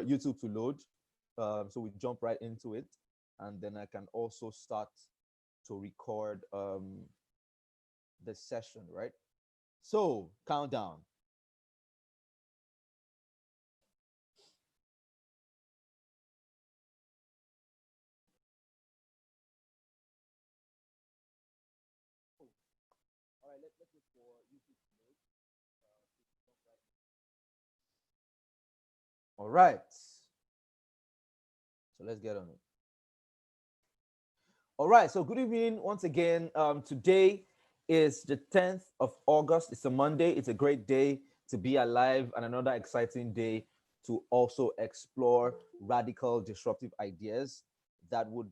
YouTube to load. So we jump right into it, and then I can also start to record the session, right? So countdown. All right, let's look for YouTube to load. All right, so let's get on it. All right, so good evening once again. Today is the 10th of August. It's a Monday. It's a great day to be alive, and another exciting day to also explore radical disruptive ideas that would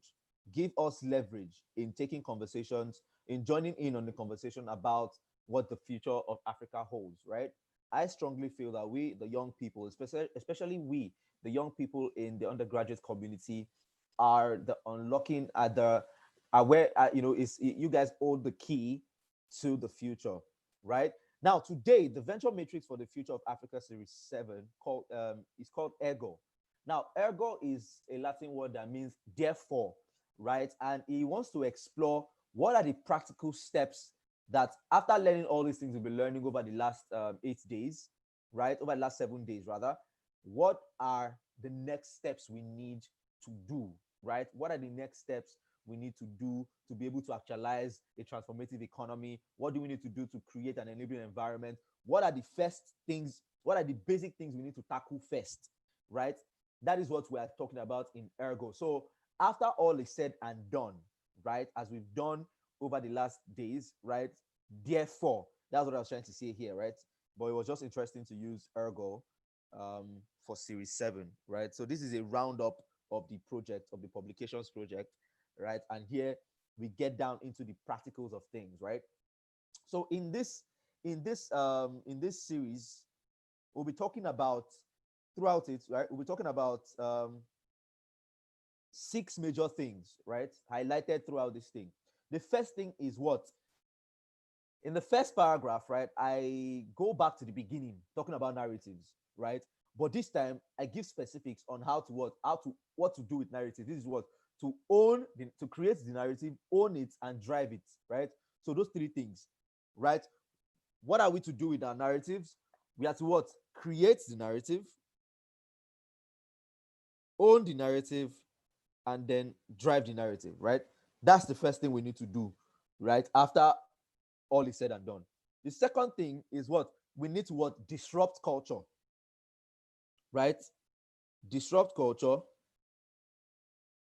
give us leverage in taking conversations, in joining in on the conversation about what the future of Africa holds, right? I strongly feel that we, the young people, especially we, the young people in the undergraduate community, are the unlocking, at the are where is you guys hold the key to the future, right? Now, today, the venture matrix for the future of Africa Series 7 called is called Ergo. Now, Ergo is a Latin word that means therefore, right? And he wants to explore what are the practical steps that, after learning all these things we've been learning over the last 8 days, right? Over the last 7 days, rather, what are the next steps we need to do, right? What are the next steps we need to do to be able to actualize a transformative economy? What do we need to do to create an enabling environment? What are the first things? What are the basic things we need to tackle first, right? That is what we are talking about in Ergo. So after all is said and done, right, as we've done over the last days, right, therefore, that's what I was trying to say here, right? But it was just interesting to use Ergo for Series 7, right? So this is a roundup of the project, of the publications project, right? And here we get down into the practicals of things, right? So in this series, we'll be talking about, throughout it, right? We'll be talking about 6 major things, right? Highlighted throughout this thing. The first thing is what? In the first paragraph, right, I go back to the beginning, talking about narratives, right? But this time I give specifics on what to do with narrative. This is what to create the narrative, own it, and drive it, right? So those 3 things, right? What are we to do with our narratives? We are to what? Create the narrative, own the narrative, and then drive the narrative, right? That's the first thing we need to do, right? After all is said and done. The second thing is what? We need to what? Disrupt culture, right? Disrupt culture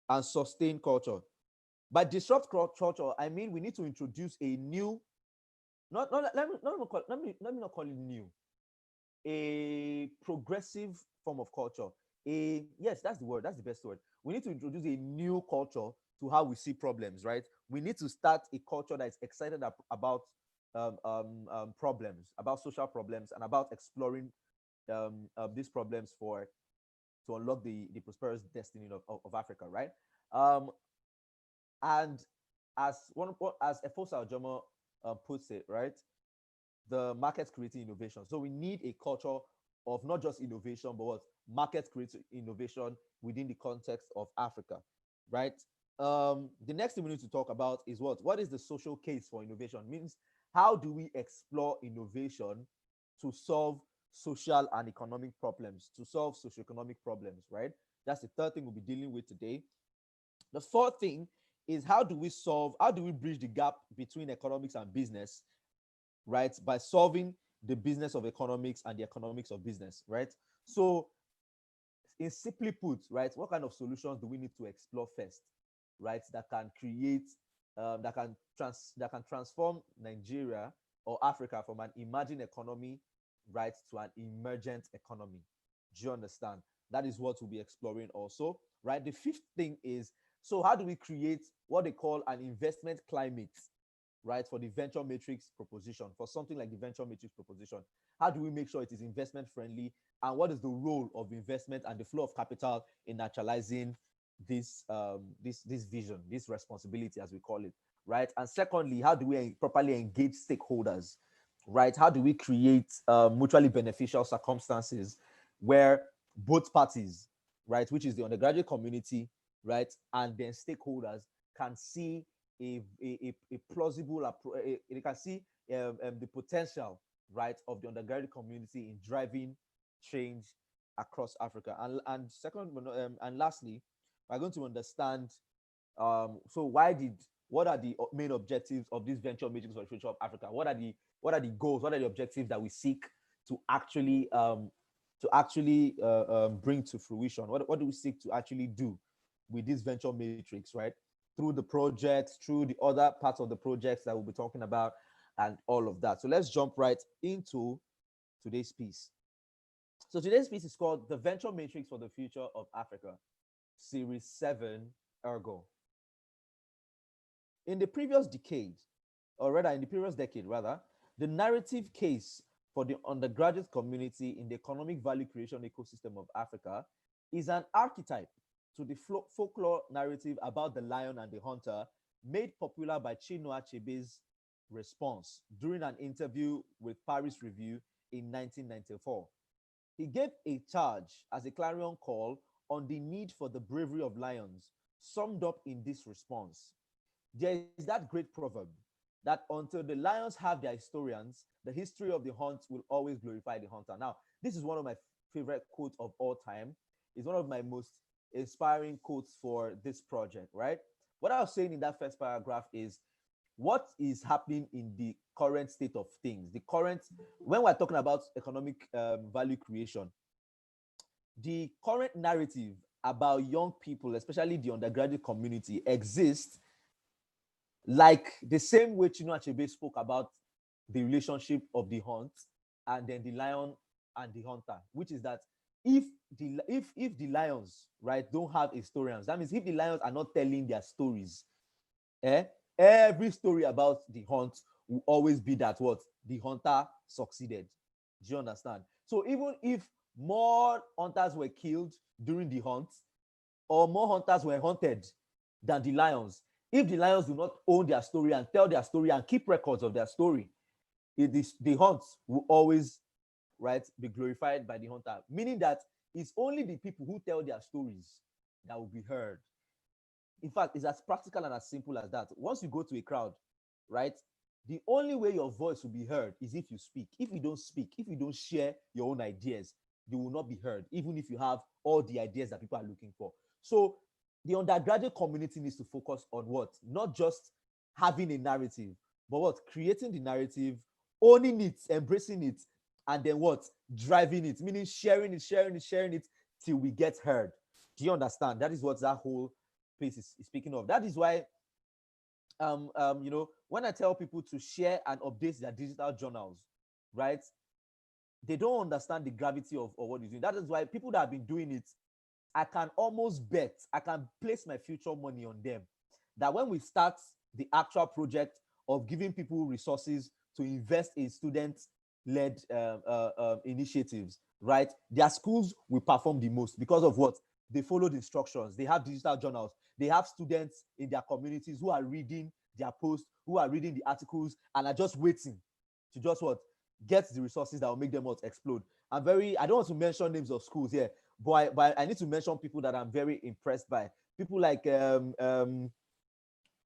and sustain culture. By disrupt culture, I mean we need to introduce a new, let me not call it new, a progressive form of culture. Yes, that's the word, that's the best word. We need to introduce a new culture to how we see problems, right? We need to start a culture that is excited about problems, about social problems, and about exploring these problems to unlock the prosperous destiny of Africa, right? Um, and as Efosa Ojomo puts it, right, the market creating innovation. So we need a culture of not just innovation, but what? Market creating innovation within the context of Africa, right? The next thing we need to talk about is what? What is the social case for innovation? Means how do we explore innovation to solve social and economic problems, to solve socioeconomic problems, right? That's the third thing we'll be dealing with today. The fourth thing is how do we bridge the gap between economics and business, right? By solving the business of economics and the economics of business, right? So, in simply put, right, what kind of solutions do we need to explore first, right? That can create, that can transform Nigeria or Africa from an emerging economy, right, to an emergent economy. Do you understand? That is what we'll be exploring also, right? The fifth thing is, so how do we create what they call an investment climate, right, for the venture matrix proposition, for something like the venture matrix proposition? How do we make sure it is investment friendly, and what is the role of investment and the flow of capital in actualizing this vision, this responsibility, as we call it, right? And secondly, how do we properly engage stakeholders, right? How do we create mutually beneficial circumstances where both parties, right, which is the undergraduate community, right, and then stakeholders can see a plausible they can see the potential, right, of the undergraduate community in driving change across Africa. And second, and lastly, we're going to understand so what are the main objectives of this venture meetings for the future of Africa? What are the goals? What are the objectives that we seek to actually bring to fruition? What do we seek to actually do with this venture matrix, right? Through the projects, through the other parts of the projects that we'll be talking about, and all of that. So let's jump right into today's piece. So today's piece is called The Venture Matrix for the Future of Africa, Series 7, Ergo. In the previous decade, or rather in the previous decade, rather, the narrative case for the undergraduate community in the economic value creation ecosystem of Africa is an archetype to the folklore narrative about the lion and the hunter made popular by Chinua Achebe's response during an interview with Paris Review in 1994. He gave a charge as a clarion call on the need for the bravery of lions, summed up in this response. There is that great proverb that until the lions have their historians, the history of the hunt will always glorify the hunter. Now, this is one of my favorite quotes of all time. It's one of my most inspiring quotes for this project, right? What I was saying in that first paragraph is what is happening in the current state of things. When we're talking about economic value creation, the current narrative about young people, especially the undergraduate community, exists like the same way Chinua Achebe spoke about the relationship of the hunt and then the lion and the hunter, which is that if the lions, right, don't have historians, that means if the lions are not telling their stories, eh, every story about the hunt will always be that what the hunter succeeded. Do you understand? So even if more hunters were killed during the hunt, or more hunters were hunted than the lions, if the lions do not own their story and tell their story and keep records of their story, the hunt will always, right, be glorified by the hunter. Meaning that it's only the people who tell their stories that will be heard. In fact, it's as practical and as simple as that. Once you go to a crowd, right, the only way your voice will be heard is if you speak. If you don't speak, if you don't share your own ideas, you will not be heard, even if you have all the ideas that people are looking for. So the undergraduate community needs to focus on what? Not just having a narrative, but what? Creating the narrative, owning it, embracing it, and then what? Driving it, meaning sharing it till we get heard. Do you understand? That is what that whole piece is speaking of. That is why when I tell people to share and update their digital journals, right, they don't understand the gravity of what you're doing. That is why people that have been doing it, I can almost bet, I can place my future money on them, that when we start the actual project of giving people resources to invest in student-led initiatives, right, their schools will perform the most because of what? They follow the instructions. They have digital journals. They have students in their communities who are reading their posts, who are reading the articles, and are just waiting to just what? Get the resources that will make them what? Explode. I don't want to mention names of schools here, but I need to mention people that I'm very impressed by. People like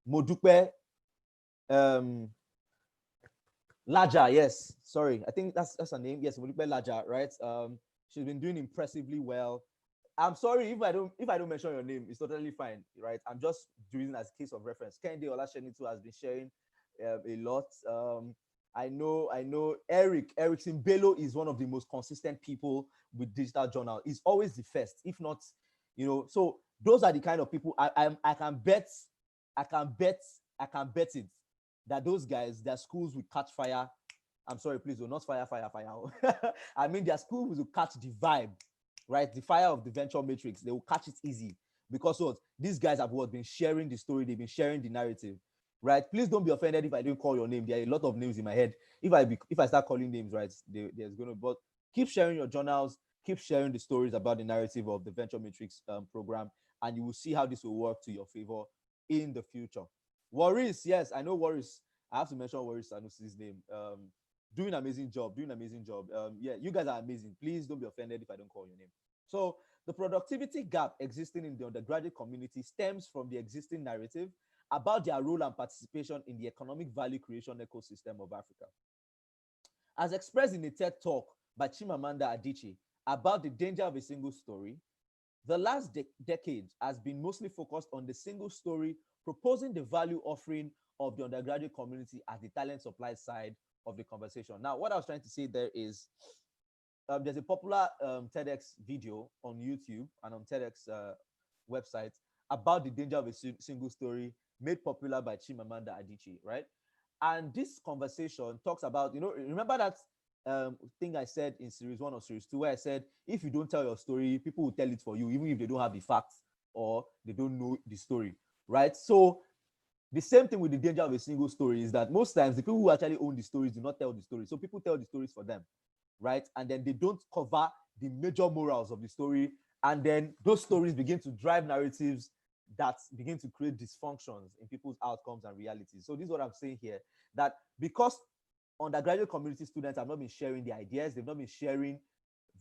Modupe Laja, yes. Sorry, I think that's her name. Yes, Modupe Laja, right? She's been doing impressively well. I'm sorry if I don't mention your name. It's totally fine, right? I'm just doing it as a case of reference. Kende Olashenitu has been sharing a lot. I know Eric Simbelo is one of the most consistent people with digital journal. He's always the first, if not, So those are the kind of people I can bet it that those guys, their schools will catch fire. I'm sorry, please, not fire. I mean, their schools will catch the vibe, right? The fire of the venture matrix. They will catch it easy because what? These guys have been sharing the story. They've been sharing the narrative, right? Please don't be offended if I don't call your name. There are a lot of names in my head. If I start calling names, right, there's going to. But keep sharing your journals. Keep sharing the stories about the narrative of the venture matrix program, and you will see how this will work to your favor in the future. Waris, yes, I know Waris. I have to mention Waris Sanusi's name. Doing amazing job. Yeah, you guys are amazing. Please don't be offended if I don't call your name. So the productivity gap existing in the undergraduate community stems from the existing narrative about their role and participation in the economic value creation ecosystem of Africa. As expressed in a TED talk by Chimamanda Adichie about the danger of a single story, the last decade has been mostly focused on the single story, proposing the value offering of the undergraduate community as the talent supply side of the conversation. Now, what I was trying to say there is there's a popular TEDx video on YouTube and on TEDx website about the danger of a single story, made popular by Chimamanda Adichie, right? And this conversation talks about, remember that thing I said in series 1 or series 2, where I said, if you don't tell your story, people will tell it for you, even if they don't have the facts or they don't know the story, right? So the same thing with the danger of a single story is that most times the people who actually own the stories do not tell the story. So people tell the stories for them, right? And then they don't cover the major morals of the story. And then those stories begin to drive narratives that begin to create dysfunctions in people's outcomes and realities. So this is what I'm saying here, that because undergraduate community students have not been sharing their ideas, they've not been sharing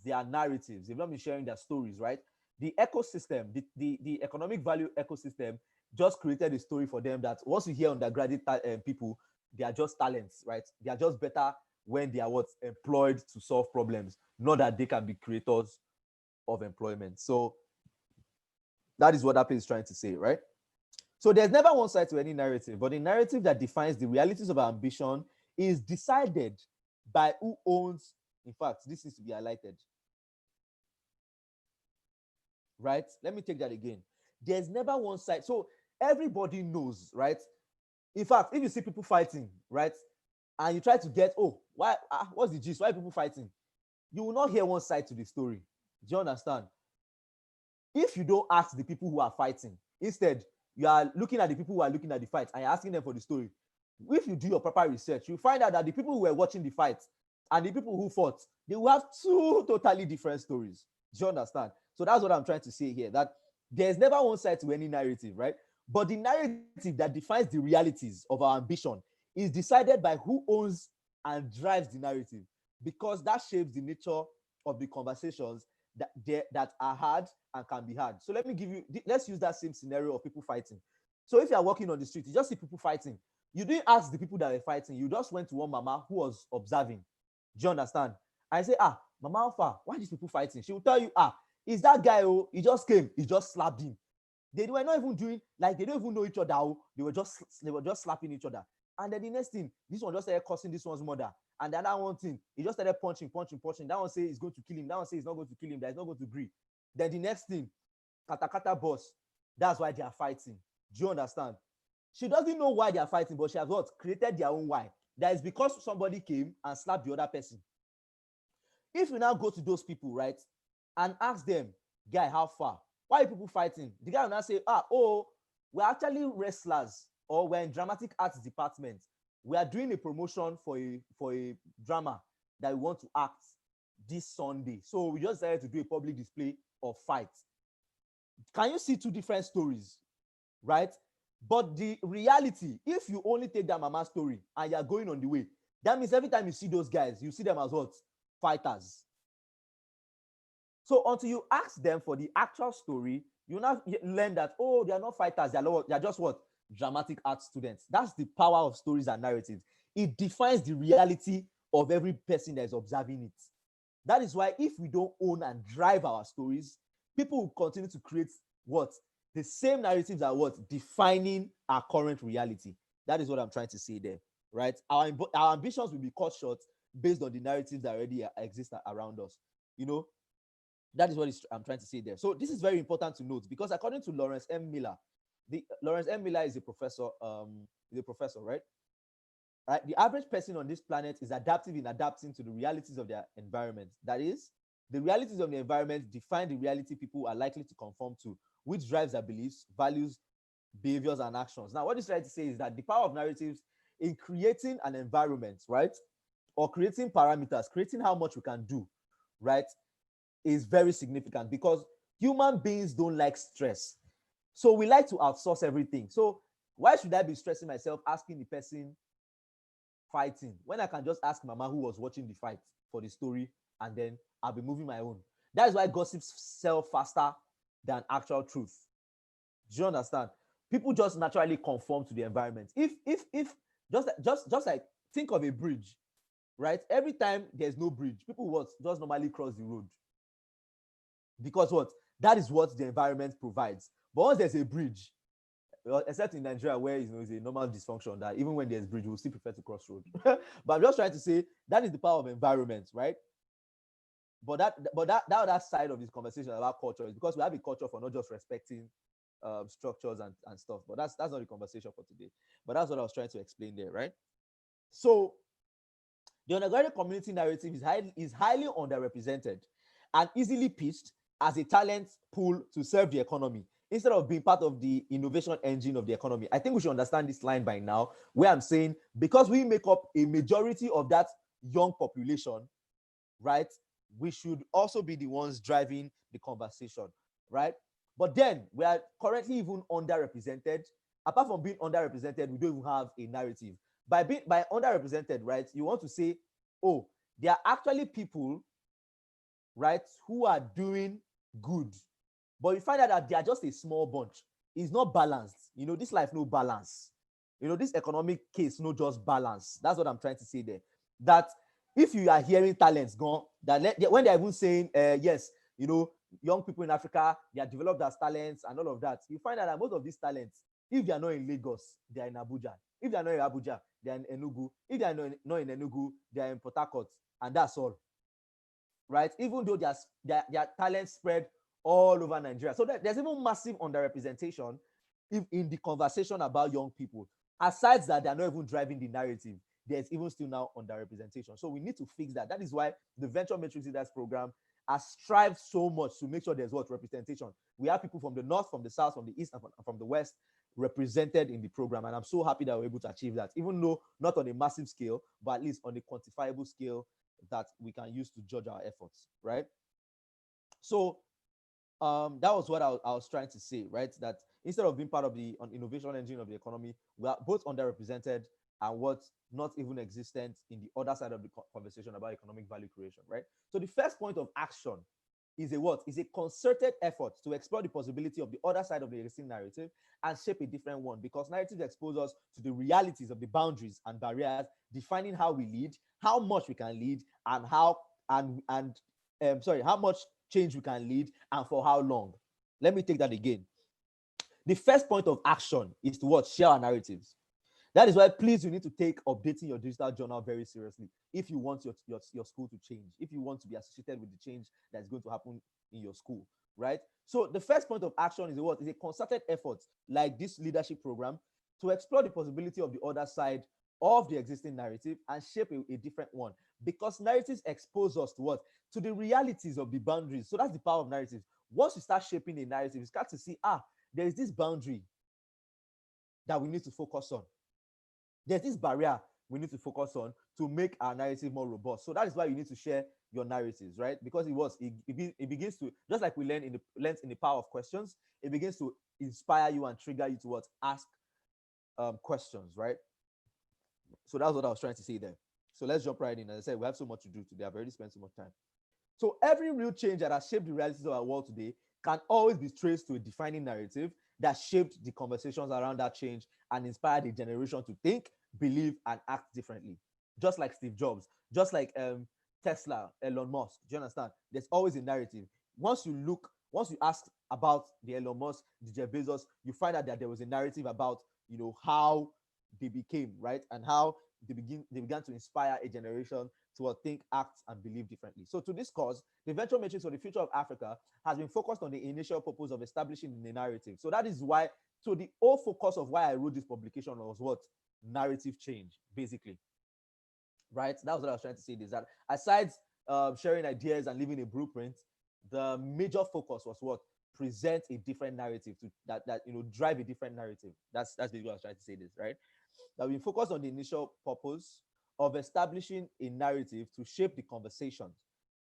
their narratives, they've not been sharing their stories, right? The ecosystem, the economic value ecosystem just created a story for them that once you hear undergraduate people, they are just talents, right? They are just better when they are employed to solve problems, not that they can be creators of employment. So that is what that is trying to say, right? So there's never one side to any narrative, but the narrative that defines the realities of our ambition is decided by who owns. In fact, this needs to be highlighted, right? Let me take that again. There's never one side. So everybody knows, right? In fact, if you see people fighting, right, and you try to get, why, what's the gist? Why are people fighting? You will not hear one side to the story. Do you understand? If you don't ask the people who are fighting, instead, you are looking at the people who are looking at the fight and you're asking them for the story. If you do your proper research, you find out that the people who were watching the fight and the people who fought, they will have two totally different stories. Do you understand? So that's what I'm trying to say here, that there's never one side to any narrative, right? But the narrative that defines the realities of our ambition is decided by who owns and drives the narrative, because that shapes the nature of the conversations that are hard and can be hard. So let's use that same scenario of people fighting. So if you are walking on the street, you just see people fighting. You didn't ask the people that were fighting. You just went to one mama who was observing. Do you understand? I say, Mama Alpha, why are these people fighting? She will tell you, is that guy, he just came, he just slapped him. They were not even doing, like, they don't even know each other. They were just slapping each other. And then the next thing, this one just started cursing this one's mother. And the other one thing, he just started punching. That one say he's going to kill him. That one say he's not going to kill him. That he's not going to agree. Then the next thing, kata boss. That's why they are fighting. Do you understand? She doesn't know why they are fighting, but she has created their own why. That is because somebody came and slapped the other person. If you now go to those people, right, and ask them, guy, how far? Why are people fighting? The guy will now say, we're actually wrestlers, or we're in dramatic arts department. We are doing a promotion for a drama that we want to act this Sunday. So we just decided to do a public display of fights. Can you see two different stories, right? But the reality, if you only take that mama story and you're going on the way, that means every time you see those guys, you see them as what? Fighters. So until you ask them for the actual story, you now learn that, they are not fighters, they are just what? Dramatic art students. That's the power of stories and narratives. It defines the reality of every person that is observing it. That is why if we don't own and drive our stories, people will continue to create what? The same narratives are what? Defining our current reality. That is what I'm trying to say there, right? Our ambitions will be cut short based on the narratives that already exist around us. That is what I'm trying to say there. So this is very important to note, because according to Lawrence M. Miller, Lawrence M. Miller is a professor, right? Right? The average person on this planet is adaptive in adapting to the realities of their environment. That is, the realities of the environment define the reality people are likely to conform to, which drives their beliefs, values, behaviors, and actions. Now, what this trying to say is that the power of narratives in creating an environment, right, or creating parameters, creating how much we can do, right, is very significant, because human beings don't like stress. So we like to outsource everything. So why should I be stressing myself asking the person fighting when I can just ask mama who was watching the fight for the story, and then I'll be moving my own? That is why gossips sell faster than actual truth. Do you understand? People just naturally conform to the environment. If just like think of a bridge, right? Every time there's no bridge, people what just normally cross the road because what that is what the environment provides. But once there's a bridge, well, except in Nigeria where it's a normal dysfunction that even when there's bridge, we'll still prefer to cross road. But I'm just trying to say that is the power of environment, right? But that other side of this conversation about culture is because we have a culture for not just respecting structures and stuff. But that's not the conversation for today. But that's what I was trying to explain there, right? So the undergraduate community narrative is highly underrepresented and easily pitched as a talent pool to serve the economy instead of being part of the innovation engine of the economy. I think we should understand this line by now, where I'm saying because we make up a majority of that young population, right? We should also be the ones driving the conversation, right? But then we are currently even underrepresented. Apart from being underrepresented, we don't even have a narrative. By underrepresented, right? You want to say, oh, there are actually people, right, who are doing good, but you find out that they are just a small bunch. It's not balanced. This life no balance. This economic case no just balance. That's what I'm trying to say there. That if you are hearing talents gone, when they're even saying yes, young people in Africa, they are developed as talents and all of that, you find out that most of these talents, if they are not in Lagos, they are in Abuja. If they are not in Abuja, they are in Enugu. If they are not in Enugu, they are in Port Harcourt, and that's all, right? Even though their talents spread all over Nigeria. So there's even massive underrepresentation in the conversation about young people. Aside that, they're not even driving the narrative. There's even still now underrepresentation. So we need to fix that. That is why the Venture Matrix Leaders Program has strived so much to make sure there's what representation. We have people from the north, from the south, from the east, and from the west represented in the program. And I'm so happy that we're able to achieve that, even though not on a massive scale, but at least on a quantifiable scale that we can use to judge our efforts, right? So that was what I was trying to say, right? That instead of being part of the innovation engine of the economy, we are both underrepresented and what's not even existent in the other side of the conversation about economic value creation, right? So the first point of action is a concerted effort to explore the possibility of the other side of the existing narrative and shape a different one, because narratives expose us to the realities of the boundaries and barriers defining how we lead, how much we can lead, and how much change we can lead and for how long. Let me take that again. The first point of action is to share our narratives. That is why, please, you need to take updating your digital journal very seriously if you want your school to change, if you want to be associated with the change that's going to happen in your school, right? So the first point of action is a concerted effort like this leadership program to explore the possibility of the other side of the existing narrative and shape a different one, because narratives expose us to the realities of the boundaries. So that's the power of narratives. Once you start shaping a narrative, you start to see, there is this boundary that we need to focus on. There's this barrier we need to focus on to make our narrative more robust. So that is why you need to share your narratives, right? Because it begins to, just like we learned in the power of questions, it begins to inspire you and trigger you to ask questions, right? So that's what I was trying to say there. So let's jump right in. As I said, we have so much to do today. I've already spent so much time. So every real change that has shaped the realities of our world today can always be traced to a defining narrative that shaped the conversations around that change and inspired a generation to think, believe, and act differently. Just like Steve Jobs, just like Tesla, Elon Musk. Do you understand? There's always a narrative. Once you ask about the Elon Musk, the Jeff Bezos, you find out that there was a narrative about how they became, right, and how they began to inspire a generation to think, act, and believe differently. So to this cause, the Venture Matrix for the Future of Africa has been focused on the initial purpose of establishing the narrative. So that is why, so the whole focus of why I wrote this publication was what? Narrative change, basically. Right? That was what I was trying to say, is that aside sharing ideas and leaving a blueprint, the major focus was what? Present a different narrative that drive a different narrative. That's basically what I was trying to say this, right? That we focus on the initial purpose of establishing a narrative to shape the conversations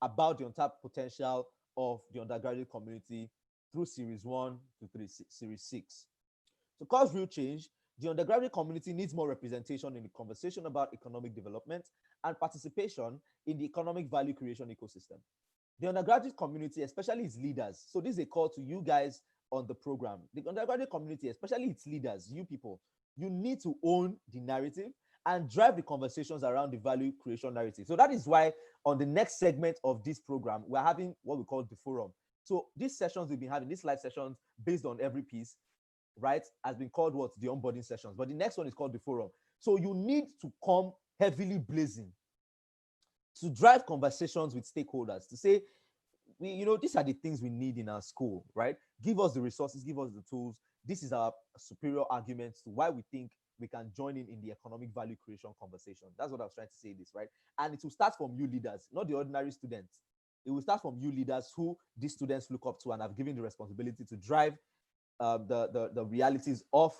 about the untapped potential of the undergraduate community through Series 1 to Series 6. To cause real change, the undergraduate community needs more representation in the conversation about economic development and participation in the economic value creation ecosystem. The undergraduate community, especially its leaders. So this is a call to you guys on the program. The undergraduate community, especially its leaders, you people, you need to own the narrative and drive the conversations around the value creation narrative. So that is why on the next segment of this program, we're having what we call the forum. So these sessions we've been having, these live sessions based on every piece, right, has been called what? The onboarding sessions. But the next one is called the forum. So you need to come heavily blazing to drive conversations with stakeholders to say, these are the things we need in our school, right? Give us the resources, give us the tools. This is our superior argument to why we think we can join in the economic value creation conversation. That's what I was trying to say this, right? And it will start from you leaders, not the ordinary students. It will start from you leaders who these students look up to and have given the responsibility to drive the realities of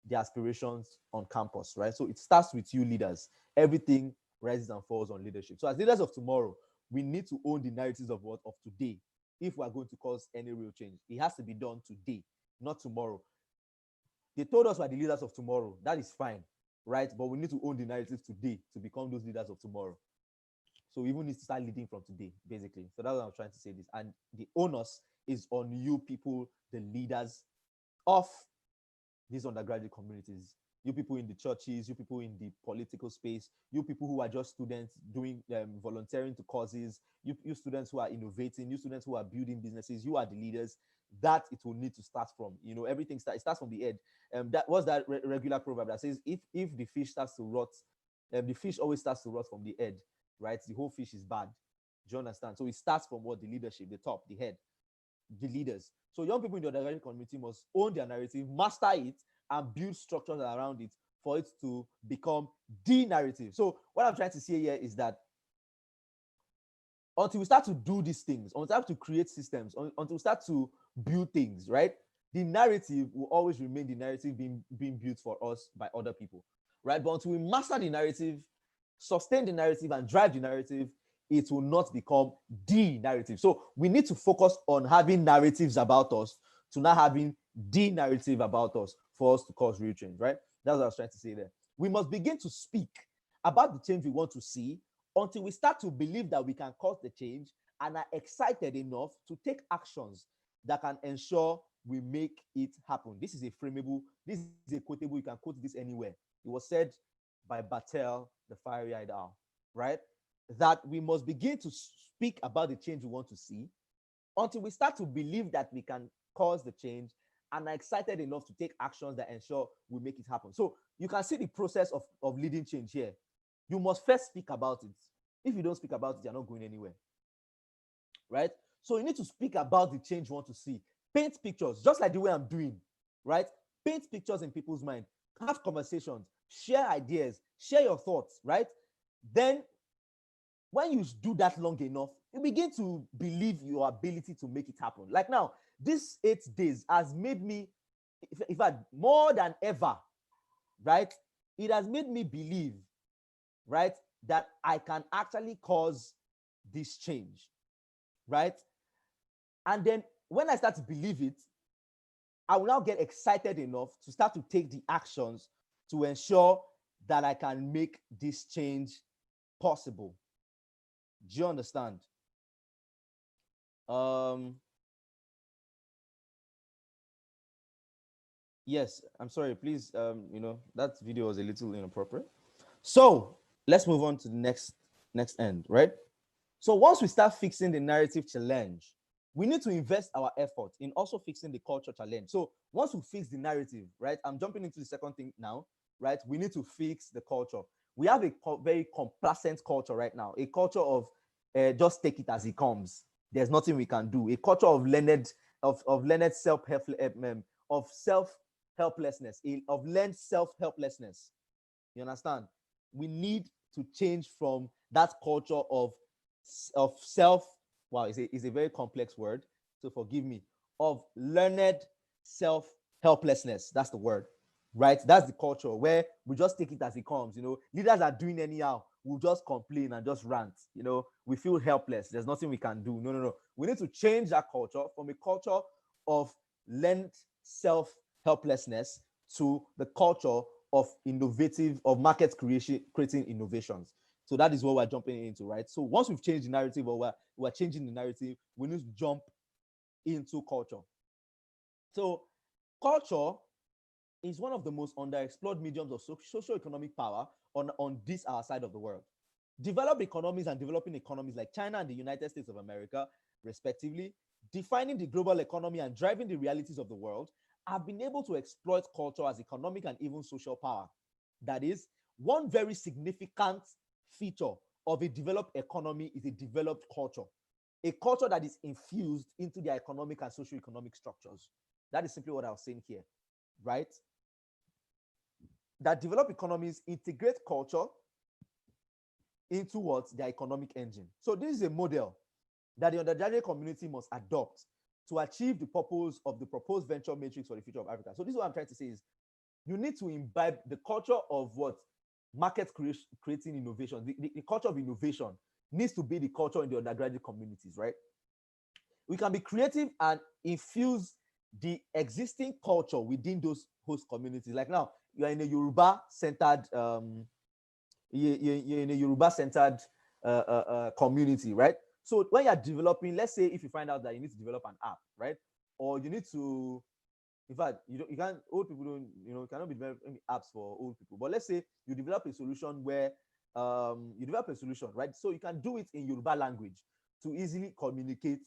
the aspirations on campus, right? So it starts with you leaders. Everything rises and falls on leadership. So as leaders of tomorrow, we need to own the narratives of what? Of today. If we are going to cause any real change, it has to be done today, not tomorrow. They told us we're the leaders of tomorrow. That is fine, right? But we need to own the narratives today to become those leaders of tomorrow. So we even need to start leading from today, basically. So that's what I'm trying to say this. And the onus is on you people, the leaders of these undergraduate communities. You people in the churches, you people in the political space, you people who are just students doing volunteering to causes, you students who are innovating, you students who are building businesses, you are the leaders. That it will need to start from. Everything starts from the head. That was that regular proverb that says if the fish starts to rot, the fish always starts to rot from the head, right? The whole fish is bad. Do you understand? So it starts from what? The leadership, the top, the head, the leaders. So young people in the undergraduate community must own their narrative, master it, and build structures around it for it to become the narrative. So what I'm trying to say here is that until we start to do these things, until we start to create systems, until we start to build things, right? The narrative will always remain the narrative being built for us by other people, right? But until we master the narrative, sustain the narrative, and drive the narrative, it will not become the narrative. So we need to focus on having narratives about us to not having the narrative about us for us to cause real change, right? That's what I was trying to say there. We must begin to speak about the change we want to see until we start to believe that we can cause the change and are excited enough to take actions that can ensure we make it happen. This is a frameable, this is a quotable, you can quote this anywhere. It was said by Battelle, the fiery-eyed owl, right? That we must begin to speak about the change we want to see until we start to believe that we can cause the change and are excited enough to take actions that ensure we make it happen. So you can see the process of leading change here. You must first speak about it. If you don't speak about it, you're not going anywhere, right? So you need to speak about the change you want to see. Paint pictures, just like the way I'm doing, right? Paint pictures in people's mind. Have conversations, share ideas, share your thoughts, right? Then when you do that long enough, you begin to believe your ability to make it happen. Like now, this 8 days has made me, in fact, more than ever, right? It has made me believe, right, that I can actually cause this change, right? And then when I start to believe it, I will now get excited enough to start to take the actions to ensure that I can make this change possible. Do you understand? Yes, I'm sorry, please, that video was a little inappropriate. So let's move on to the next end, right? So once we start fixing the narrative challenge, we need to invest our effort in also fixing the culture challenge. So once we fix the narrative, right? I'm jumping into the second thing now, right? We need to fix the culture. We have a very complacent culture right now, a culture of just take it as it comes. There's nothing we can do. A culture of learned self-help, of self-helplessness, of learned self-helplessness. You understand? We need to change from that culture of self, wow, it's a very complex word, so forgive me, of learned self-helplessness. That's the word, right? That's the culture where we just take it as it comes. Leaders are doing anyhow. We'll just complain and just rant. We feel helpless. There's nothing we can do. No. We need to change that culture from a culture of learned self-helplessness to the culture of market creating innovations. So that is what we're jumping into, right? So once we've changed the narrative, or we're changing the narrative, we need to jump into culture. So culture is one of the most underexplored mediums of socio-economic power on this our side of the world. Developed economies and developing economies like China and the United States of America, respectively, defining the global economy and driving the realities of the world, have been able to exploit culture as economic and even social power. That is, one very significant feature of a developed economy is a developed culture, a culture that is infused into their economic and socio-economic structures. That is simply what I was saying here, right? That developed economies integrate culture into what? Their economic engine. So this is a model that the undergraduate community must adopt to achieve the purpose of the proposed venture matrix for the future of Africa. So this is what I'm trying to say is you need to imbibe the culture of what? Market creating innovation. The culture of innovation needs to be the culture in the undergraduate communities, right? We can be creative and infuse the existing culture within those host communities. Like now, you are in a Yoruba centered you're in a Yoruba centered community, right? So when you're developing, let's say if you find out that you need to develop an app, right? Or you need to, in fact, you can't, old people don't, you cannot be developing apps for old people. But let's say you develop a solution where you develop a solution, right? So you can do it in Yoruba language to easily communicate,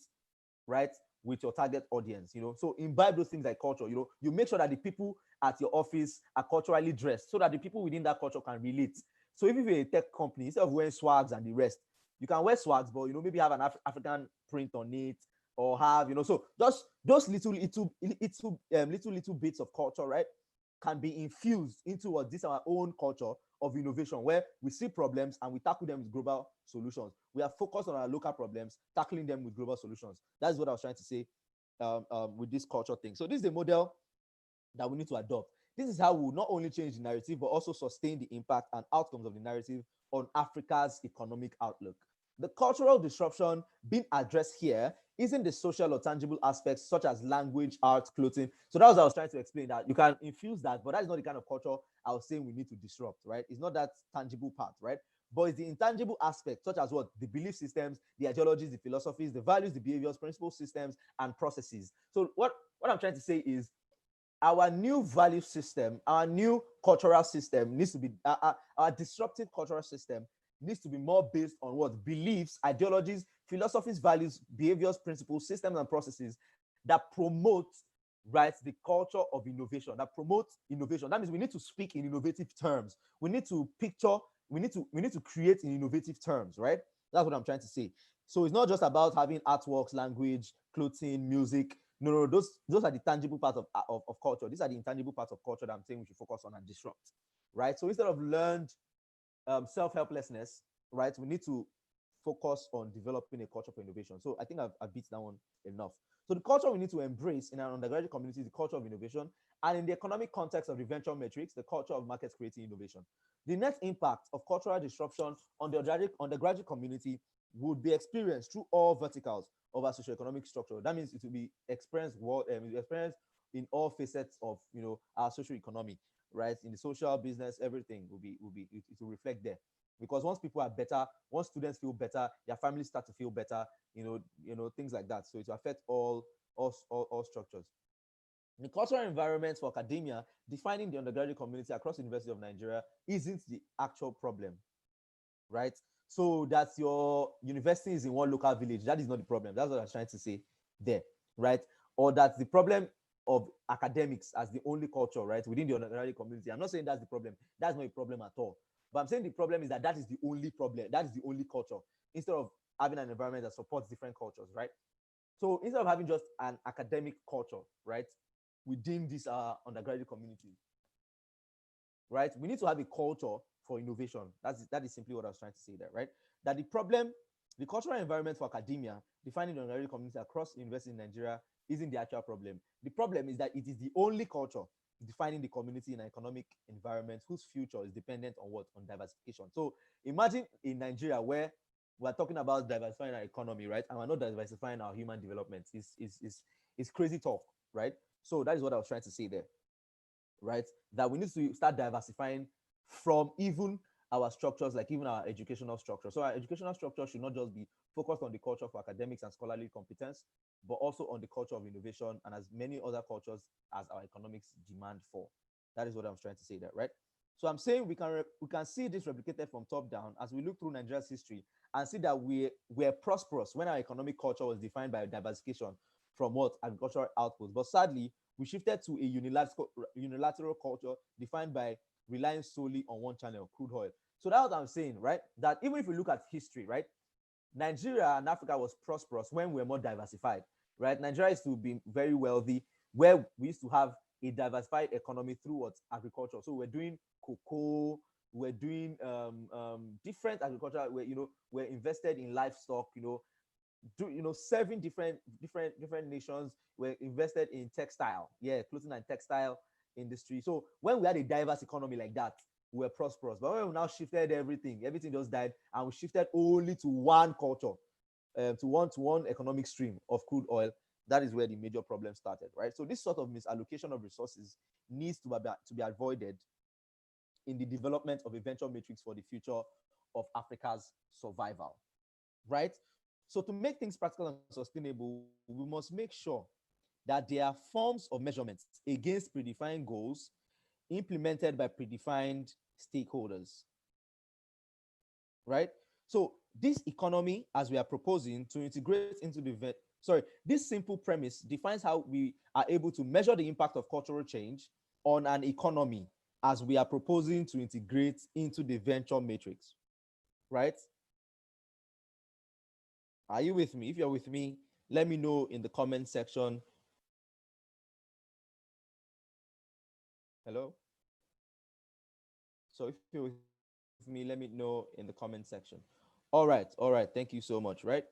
right, with your target audience. So imbibe those things like culture. You make sure that the people at your office are culturally dressed so that the people within that culture can relate. So if you're a tech company, instead of wearing swags and the rest, you can wear swags, but maybe have an African print on it, or have so just those little bits of culture, right, can be infused into what this our own culture of innovation, where we see problems and we tackle them with global solutions. We are focused on our local problems, tackling them with global solutions. That's what I was trying to say with this culture thing. So this is the model that we need to adopt. This is how we will not only change the narrative, but also sustain the impact and outcomes of the narrative on Africa's economic outlook. The cultural disruption being addressed here isn't the social or tangible aspects such as language, art, clothing. So that was what I was trying to explain, that you can infuse that, but that is not the kind of culture I was saying we need to disrupt, right? It's not that tangible part, right? But it's the intangible aspects, such as what? The belief systems, the ideologies, the philosophies, the values, the behaviors, principles, systems, and processes. So what I'm trying to say is our new value system, our new cultural system needs to be, our disruptive cultural system needs to be more based on what? Beliefs, ideologies, philosophies, values, behaviors, principles, systems, and processes that promote, right, the culture of innovation, that promotes innovation. That means we need to speak in innovative terms. We need to picture, we need to create in innovative terms, right? That's what I'm trying to say. So it's not just about having artworks, language, clothing, music. No, those are the tangible parts of culture. These are the intangible parts of culture that I'm saying we should focus on and disrupt, right? So instead of learned self-helplessness, right, we need to focus on developing a culture for innovation. So I think I've beat that one enough. So the culture we need to embrace in our undergraduate community is the culture of innovation, and in the economic context of the venture matrix, the culture of market creating innovation. The net impact of cultural disruption on the undergraduate community would be experienced through all verticals of our socioeconomic structure. That means it will be experienced in all facets of our social economy, right? In the social business, everything it will reflect there. Because once people are better, once students feel better, their families start to feel better, things like that. So it will affect all structures. The cultural environment for academia defining the undergraduate community across the University of Nigeria isn't the actual problem, right? So that your university is in one local village, that is not the problem. That's what I was trying to say there, right? Or that the problem of academics as the only culture, right, within the undergraduate community. I'm not saying that's the problem. That's not a problem at all. But I'm saying the problem is that is the only problem. That is the only culture, instead of having an environment that supports different cultures, right? So instead of having just an academic culture, right, within this undergraduate community, right, we need to have a culture for innovation. That is simply what I was trying to say there, right? That the cultural environment for academia defining the undergraduate community across universities in Nigeria isn't the actual problem. The problem is that it is the only culture defining the community in an economic environment whose future is dependent on what? On diversification. So imagine in Nigeria where we're talking about diversifying our economy, right? And we're not diversifying our human development. It's crazy talk, right? So that is what I was trying to say there, right? That we need to start diversifying from even our structures, like even our educational structure. So our educational structure should not just be focused on the culture for academics and scholarly competence, but also on the culture of innovation and as many other cultures as our economics demand for. That is what I'm trying to say there, right? So I'm saying we can see this replicated from top down as we look through Nigeria's history and see that we were prosperous when our economic culture was defined by diversification from what agricultural outputs. But sadly, we shifted to a unilateral culture defined by relying solely on one channel, crude oil. So that's what I'm saying, right? That even if we look at history, right, Nigeria and Africa was prosperous when we were more diversified, right? Nigeria used to be very wealthy, where we used to have a diversified economy through what agriculture. So we're doing cocoa, we're doing different agriculture. Where we're invested in livestock. Serving different nations. We're invested in textile, clothing and textile industry. So when we had a diverse economy like that, we were prosperous. But when we now shifted everything just died, and we shifted only to one culture, to one economic stream of crude oil. That is where the major problem started, right? So this sort of misallocation of resources needs to be avoided in the development of a venture matrix for the future of Africa's survival, right? So to make things practical and sustainable, we must make sure that there are forms of measurements against predefined goals implemented by predefined stakeholders, right? So this economy, as we are proposing to integrate into this simple premise defines how we are able to measure the impact of cultural change on an economy as we are proposing to integrate into the venture matrix, right? Are you with me? If you're with me, let me know in the comment section. Hello? So if you're with me, let me know in the comment section. All right. Thank you so much, right?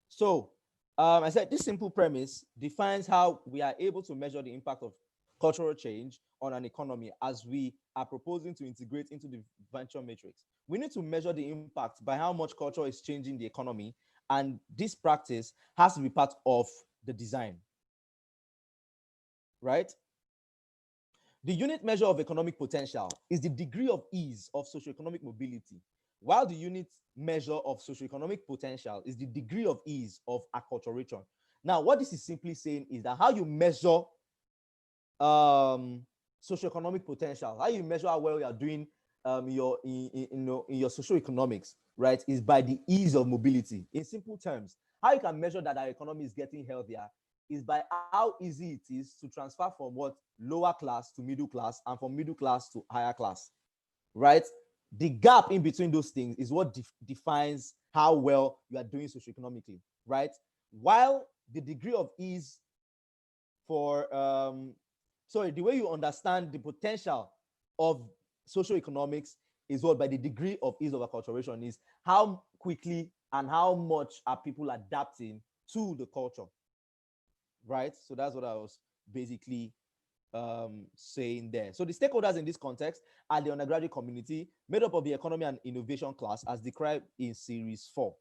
So I said this simple premise defines how we are able to measure the impact of cultural change on an economy as we are proposing to integrate into the venture matrix. We need to measure the impact by how much culture is changing the economy, and this practice has to be part of the design, right? The unit measure of economic potential is the degree of ease of socioeconomic mobility, while the unit measure of socioeconomic potential is the degree of ease of acculturation. Now, what this is simply saying is that how you measure socioeconomic potential, how you measure how well you are doing in your socioeconomics, right, is by the ease of mobility. In simple terms, how you can measure that our economy is getting healthier is by how easy it is to transfer from what lower class to middle class and from middle class to higher class, right? The gap in between those things is what defines how well you are doing socioeconomically, right? While the degree of ease for the way you understand the potential of socioeconomics is what by the degree of ease of acculturation is how quickly and how much are people adapting to the culture, right? So that's what I was basically saying there. So the stakeholders in this context are the undergraduate community made up of the economy and innovation class as described in series 4,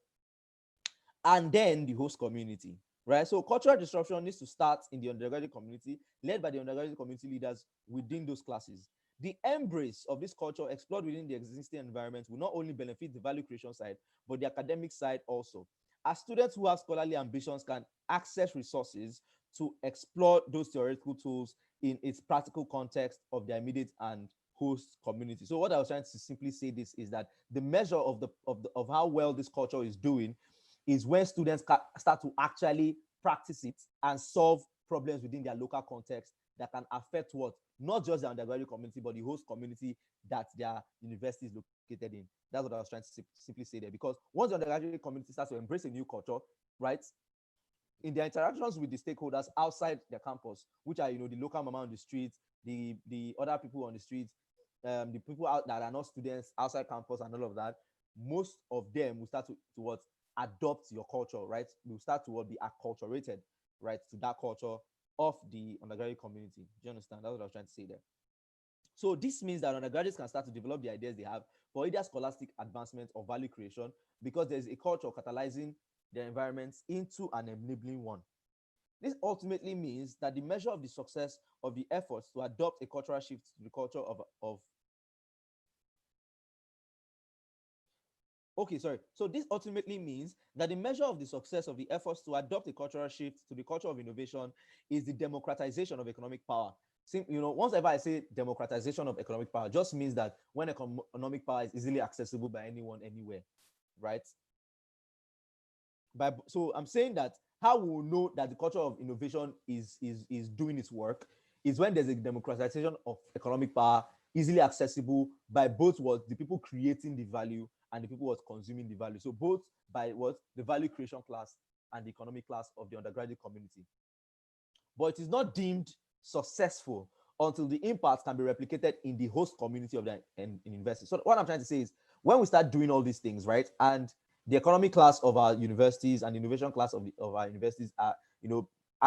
and then the host community, right? So cultural disruption needs to start in the undergraduate community, led by the undergraduate community leaders within those classes. The embrace of this culture explored within the existing environment will not only benefit the value creation side, but the academic side also, as students who have scholarly ambitions can access resources to explore those theoretical tools in its practical context of their immediate and host community. So what I was trying to simply say this is that the measure of how well this culture is doing is when students start to actually practice it and solve problems within their local context that can affect what not just the undergraduate community but the host community that their university is located in. That's what I was trying to simply say there, because once the undergraduate community starts to embrace a new culture, right, in their interactions with the stakeholders outside their campus, which are the local mama on the street, the other people on the street, the people out that are not students outside campus and all of that, most of them will start to what adopt your culture, right? Will start to what be acculturated, right, to that culture of the undergraduate community. Do you understand? That's what I was trying to say there. So this means that undergraduates can start to develop the ideas they have for either scholastic advancement or value creation, because there's a culture catalyzing their environments into an enabling one. This ultimately means that the measure of the success of the efforts to adopt a cultural shift to the culture of Okay, sorry. So this ultimately means that the measure of the success of the efforts to adopt a cultural shift to the culture of innovation is the democratization of economic power. Once ever I say democratization of economic power, just means that when economic power is easily accessible by anyone, anywhere, right? So I'm saying that how we will know that the culture of innovation is doing its work is when there's a democratization of economic power easily accessible by both what the people creating the value and the people what's consuming the value. So both by what the value creation class and the economic class of the undergraduate community. But it is not deemed successful until the impact can be replicated in the host community of the university. So what I'm trying to say is when we start doing all these things, right, and the economic class of our universities and the innovation class of our universities are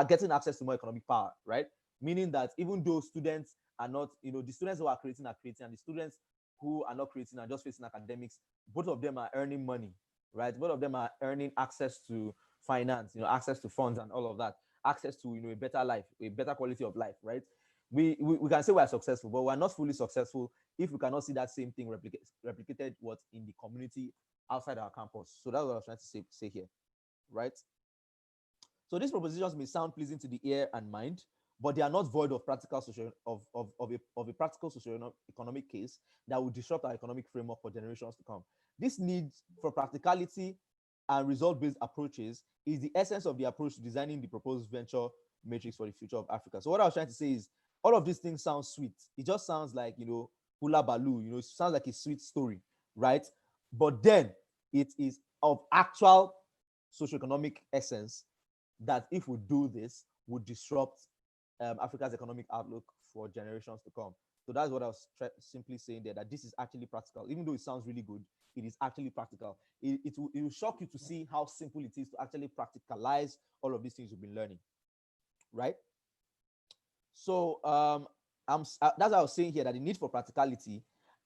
getting access to more economic power, right? Meaning that even though students are not, the students who are creating, and the students who are not creating are just facing academics, both of them are earning money, right? Both of them are earning access to finance, access to funds and all of that, access to a better life, a better quality of life, right? We can say we are successful, but we're not fully successful if we cannot see that same thing replicated what in the community outside our campus. So that's what I was trying to say here, right? So these propositions may sound pleasing to the ear and mind, but they are not void of practical social of a practical socio-economic case that will disrupt our economic framework for generations to come. This need for practicality and result-based approaches is the essence of the approach to designing the proposed venture matrix for the future of Africa. So what I was trying to say is all of these things sound sweet. It just sounds like hula baloo, it sounds like a sweet story, right? But then it is of actual socioeconomic essence that if we do this, would disrupt Africa's economic outlook for generations to come. So that's what I was simply saying there, that this is actually practical. Even though it sounds really good, it is actually practical. It will shock you to see how simple it is to actually practicalize all of these things you've been learning, right? So that's what I was saying here, that the need for practicality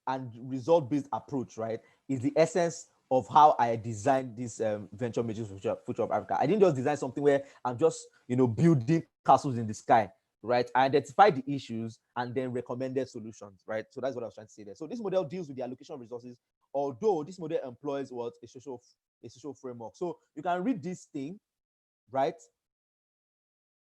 and result-based approach, right, is the essence of how I designed this venture matrix future of Africa. I didn't just design something where I'm just building castles in the sky, right? I identified the issues and then recommended solutions, right? So that's what I was trying to say there. So this model deals with the allocation of resources, although this model employs what a social framework. So you can read this thing, right?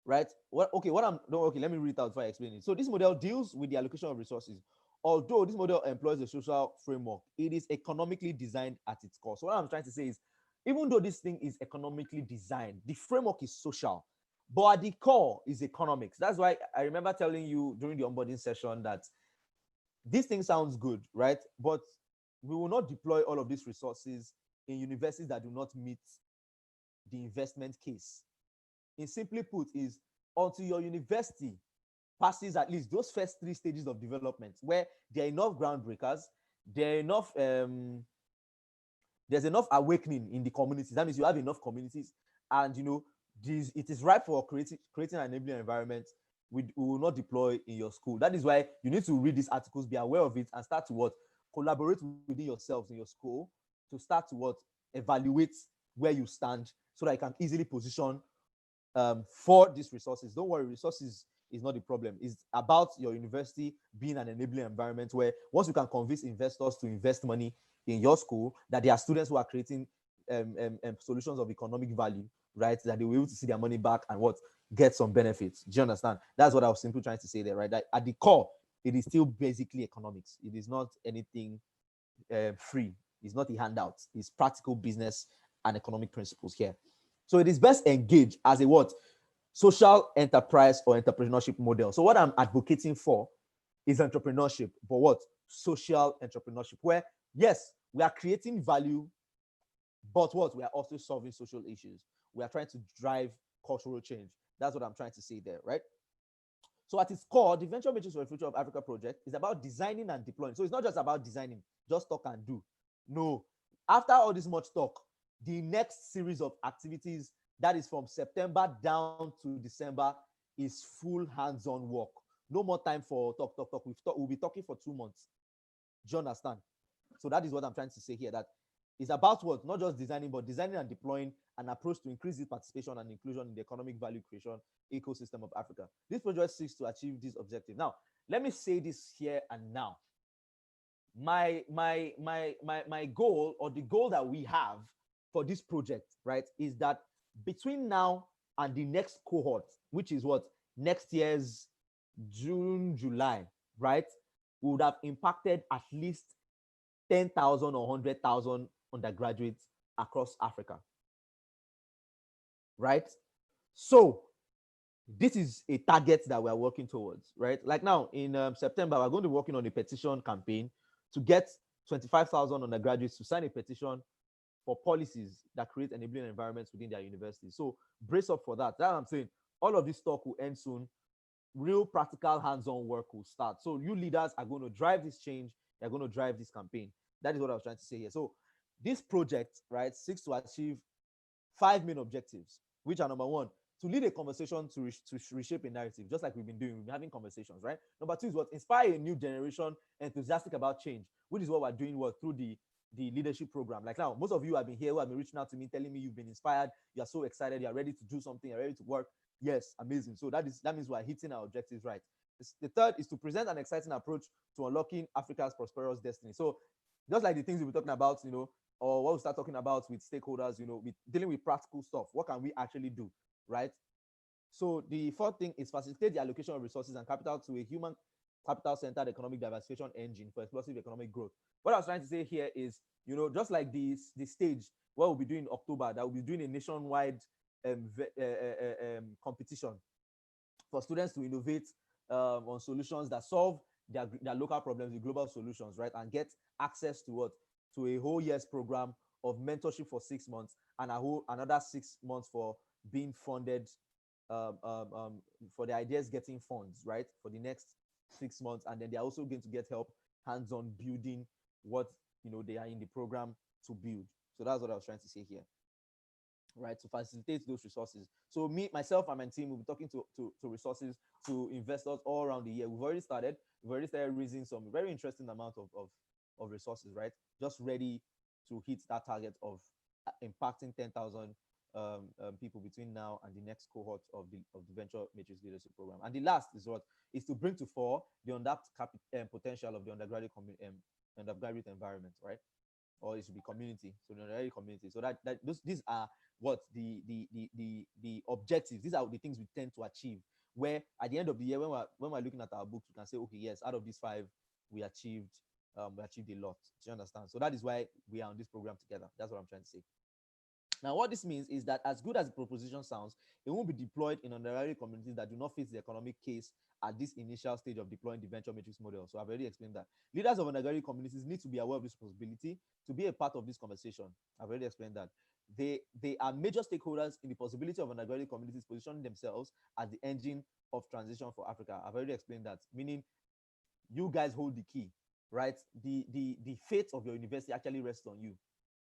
Right? Let me read it out before I explain it. So this model deals with the allocation of resources. Although this model employs a social framework, it is economically designed at its core. So what I'm trying to say is, even though this thing is economically designed, the framework is social, but at the core is economics. That's why I remember telling you during the onboarding session that this thing sounds good, right? But we will not deploy all of these resources in universities that do not meet the investment case. In simply put, is until your university passes at least those first 3 stages of development, where there are enough groundbreakers, there's enough awakening in the communities. That means you have enough communities, and it is ripe for creating an enabling environment. We will not deploy in your school. That is why you need to read these articles, be aware of it, and start to collaborate within yourselves in your school to start to evaluate where you stand, so that you can easily position for these resources. Don't worry, resources is not the problem. It's about your university being an enabling environment where once you can convince investors to invest money in your school, that there are students who are creating solutions of economic value, right? That they will be able to see their money back and get some benefits. Do you understand? That's what I was simply trying to say there, right? That at the core, it is still basically economics. It is not anything free. It's not a handout. It's practical business and economic principles here. So it is best engaged as a social enterprise or entrepreneurship model. So what I'm advocating for is entrepreneurship, but social entrepreneurship, where yes, we are creating value, but we are also solving social issues. We are trying to drive cultural change. That's what I'm trying to say there, right? So at its core, the Venture Matrix for the Future of Africa project is about designing and deploying. So it's not just about designing, just talk and do. No. After all this much talk, the next series of activities, that is from September down to December, is full hands-on work. No more time for talk. We'll be talking for 2 months. Do you understand? So that is what I'm trying to say here, that it's about not just designing, but designing and deploying an approach to increase the participation and inclusion in the economic value creation ecosystem of Africa. This project seeks to achieve this objective. Now, let me say this here and now. My goal, or the goal that we have for this project, right, is that between now and the next cohort, which is what, next year's June, July, right, we would have impacted at least 10,000 or 100,000 undergraduates across Africa, right? So this is a target that we are working towards, right? Like now in September, we're going to be working on a petition campaign to get 25,000 undergraduates to sign a petition for policies that create enabling environments within their universities. So brace up for that. That's what I'm saying. All of this talk will end soon. Real practical hands-on work will start. So you leaders are going to drive this change. You're going to drive this campaign. That is what I was trying to say here. So this project, right, seeks to achieve 5 main objectives, which are: number one, to lead a conversation to reshape a narrative, just like we've been doing. We've been having conversations, right? Number two is what? Inspire a new generation enthusiastic about change, which is what we're doing through the leadership program. Like now, most of you have been here who have been reaching out to me, telling me you've been inspired, you are so excited, you are ready to do something, you're ready to work. Yes, amazing. So that means we're hitting our objectives, right? The third is to present an exciting approach to unlocking Africa's prosperous destiny. So just like the things we'll be talking about, or what we start talking about with stakeholders, with dealing with practical stuff. What can we actually do, right? So the fourth thing is facilitate the allocation of resources and capital to a human capital-centered economic diversification engine for explosive economic growth. What I was trying to say here is, just like the stage what we'll be doing in October, that we'll be doing a nationwide competition for students to innovate on solutions that solve their local problems with global solutions, right? And get access to what? To a whole year's program of mentorship for 6 months, and another 6 months for being funded, for the ideas getting funds, right? For the next 6 months. And then they're also going to get help hands-on building what they are in the program to build. So that's what I was trying to say here, right? To facilitate those resources. So myself and my team will be talking to resources, to investors all around the year. We've already started raising some very interesting amount of resources, right? Just ready to hit that target of impacting 10,000 people between now and the next cohort of the Venture Matrix Leadership Program. And the last is to bring to fore the untapped potential of the undergraduate environment, right? Or it should be community. So the undergraduate community. So these are what the objectives. These are the things we tend to achieve. Where at the end of the year, when we're looking at our books, we can say, okay, yes, out of these 5, we achieved a lot. Do you understand? So that is why we are on this program together. That's what I'm trying to say. Now, what this means is that as good as the proposition sounds, it won't be deployed in undergraduate communities that do not fit the economic case at this initial stage of deploying the venture matrix model. So I've already explained that. Leaders of undergraduate communities need to be aware of this possibility to be a part of this conversation. I've already explained that. They are major stakeholders in the possibility of undergraduate communities positioning themselves as the engine of transition for Africa. I've already explained that, meaning you guys hold the key, right? The fate of your university actually rests on you.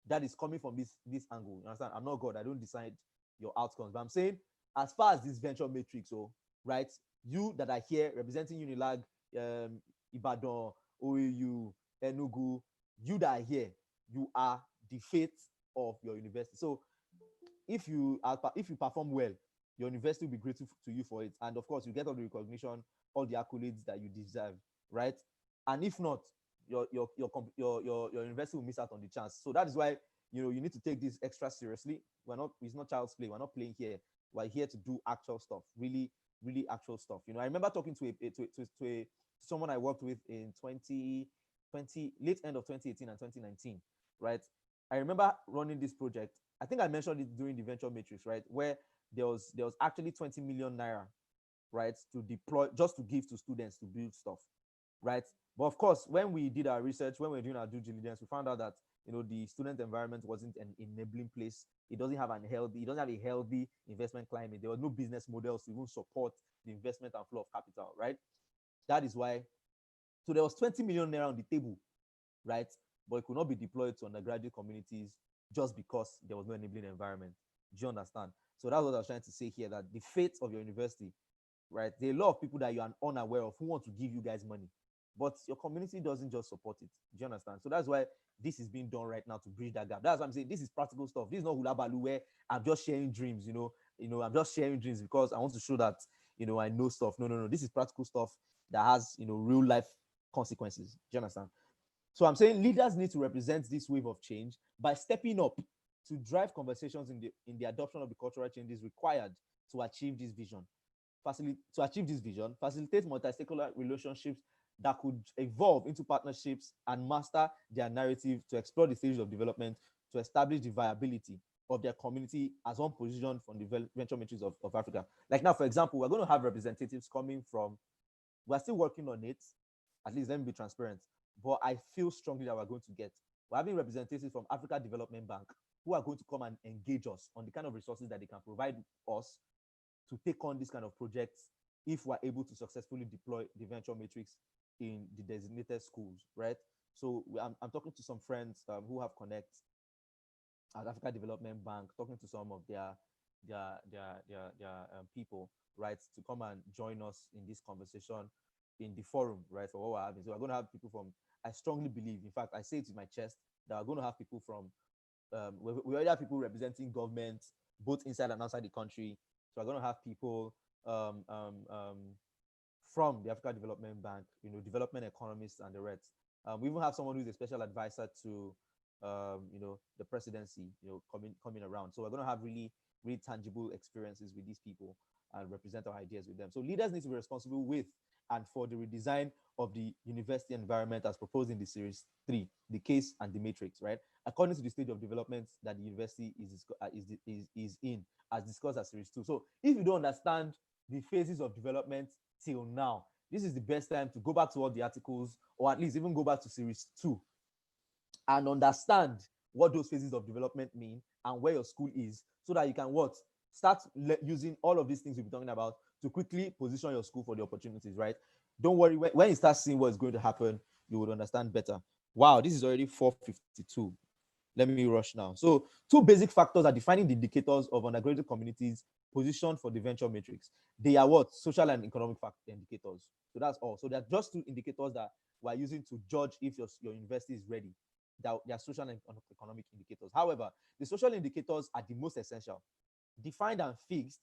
That is coming from this angle. You understand? I'm not God. I don't decide your outcomes. But I'm saying, as far as this venture matrix, right, you that are here representing Unilag, Ibadan, OAU, Enugu, you that are here, you are the fate of your university. So if you perform well, your university will be grateful to you for it. And of course, you get all the recognition, all the accolades that you deserve, right? And if not, your university will miss out on the chance. So that is why you need to take this extra seriously. It's not child's play. We're not playing here. We're here to do actual stuff, really, really actual stuff. I remember talking to someone I worked with in 2020, late end of 2018 and 2019, right? I remember running this project. I think I mentioned it during the Venture Matrix, right? Where there was actually 20 million naira, right, to deploy, just to give to students to build stuff, right? But of course, when we did our research, when we were doing our due diligence, we found out that the student environment wasn't an enabling place. It doesn't have a healthy investment climate. There were no business models to even support the investment and flow of capital, right? That is why. So there was 20 million naira on the table, right? But it could not be deployed to undergraduate communities just because there was no enabling environment. Do you understand? So that's what I was trying to say here, that the fate of your university, right? There are a lot of people that you are unaware of who want to give you guys money, but your community doesn't just support it. Do you understand? So that's why this is being done right now to bridge that gap. That's what I'm saying. This is practical stuff. This is not hula balu where I'm just sharing dreams, I'm just sharing dreams because I want to show that, I know stuff. No. This is practical stuff that has, real life consequences. Do you understand? So I'm saying leaders need to represent this wave of change by stepping up to drive conversations in the adoption of the cultural changes required to achieve this vision. Facilitate multi-stakeholder relationships that could evolve into partnerships and master their narrative to explore the stages of development to establish the viability of their community as one position from the venture matrix of Africa. Like now, for example, we're going to have representatives coming from, we're still working on it, at least let me be transparent, but I feel strongly that we're having representatives from Africa Development Bank who are going to come and engage us on the kind of resources that they can provide us to take on this kind of projects if we're able to successfully deploy the venture matrix in the designated schools, right? So I'm talking to some friends who have connects at Africa Development Bank, talking to some of their people, right, to come and join us in this conversation in the forum, right, for what we're having. So we're going to have people from, I strongly believe, in fact, I say it with my chest, that we're going to have people from, we already have people representing government, both inside and outside the country. So we're going to have people from the Africa Development Bank, development economists and the rest. We even have someone who's a special advisor to, the presidency, coming around. So we're going to have really, really tangible experiences with these people and represent our ideas with them. So leaders need to be responsible with and for the redesign of the university environment as proposed in the series 3, the case and the matrix, right? According to the stage of development that the university is in, as discussed as series 2. So if you don't understand the phases of development till now, this is the best time to go back to all the articles, or at least even go back to series 2 and understand what those phases of development mean and where your school is, so that you can start using all of these things we'll be talking about to quickly position your school for the opportunities, right? Don't worry, when you start seeing what's going to happen, you would understand better. Wow, this is already 4:52. Let me rush now. So 2 basic factors are defining the indicators of undergraduate communities positioned for the venture matrix. They are what? Social and economic indicators. So that's all. So they're just 2 indicators that we're using to judge if your university is ready. They are social and economic indicators. However, the social indicators are the most essential, defined and fixed.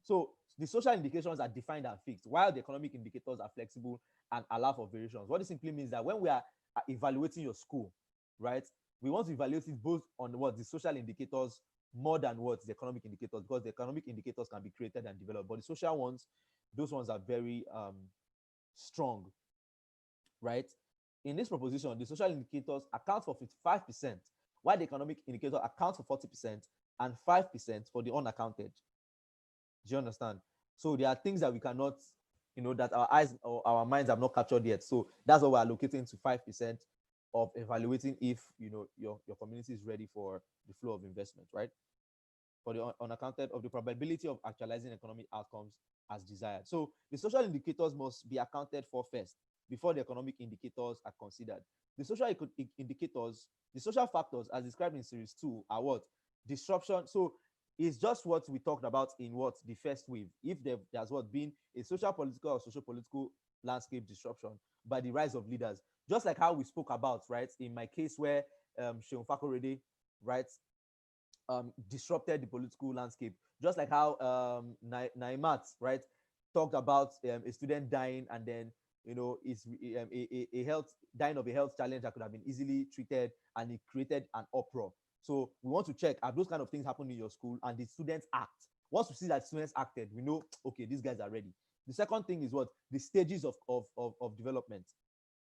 So the social indications are defined and fixed, while the economic indicators are flexible and allow for variations. What this simply means that when we are evaluating your school, right, we want to evaluate it both on what the social indicators more than what the economic indicators, because the economic indicators can be created and developed, but the social ones, those ones are very strong, right? In this proposition, the social indicators account for 55%, while the economic indicator accounts for 40% and 5% for the unaccounted. Do you understand? So there are things that we cannot, that our eyes or our minds have not captured yet. So that's what we're allocating to 5% of evaluating if your community is ready for the flow of investment, right? For the unaccounted of the probability of actualizing economic outcomes as desired. So the social indicators must be accounted for first before the economic indicators are considered. The social indicators, the social factors as described in series 2 are what? Disruption. So it's just what we talked about in what the first wave. If there's what been a social political or social political landscape disruption by the rise of leaders, just like how we spoke about, right, in my case where Sheon Fakorede, right, disrupted the political landscape, just like how Naimat, right, talked about a student dying, and then is a health dying of a health challenge that could have been easily treated, and it created an uproar. So we want to check, have those kind of things happened in your school, and the students act. Once we see that students acted, we know, okay, these guys are ready. The second thing is what? The stages of development,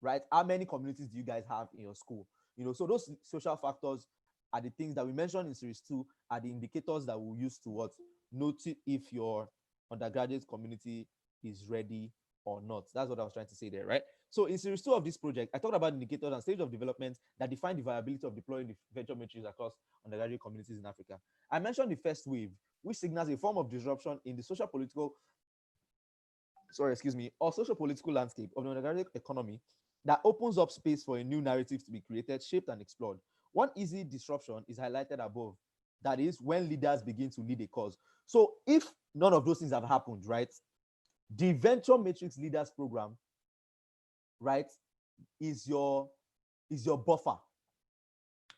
right? How many communities do you guys have in your school? So those social factors are the things that we mentioned in series 2, are the indicators that we'll use to what? Note if your undergraduate community is ready or not. That's what I was trying to say there, right? So in series 2 of this project, I talked about indicators and stage of development that define the viability of deploying the venture matrix across undergraduate communities in Africa. I mentioned the first wave, which signals a form of disruption in the social political, or social political landscape of the undergraduate economy that opens up space for a new narrative to be created, shaped, and explored. One easy disruption is highlighted above. That is when leaders begin to lead a cause. So if none of those things have happened, right, the Venture Matrix Leaders Program, right, is your buffer.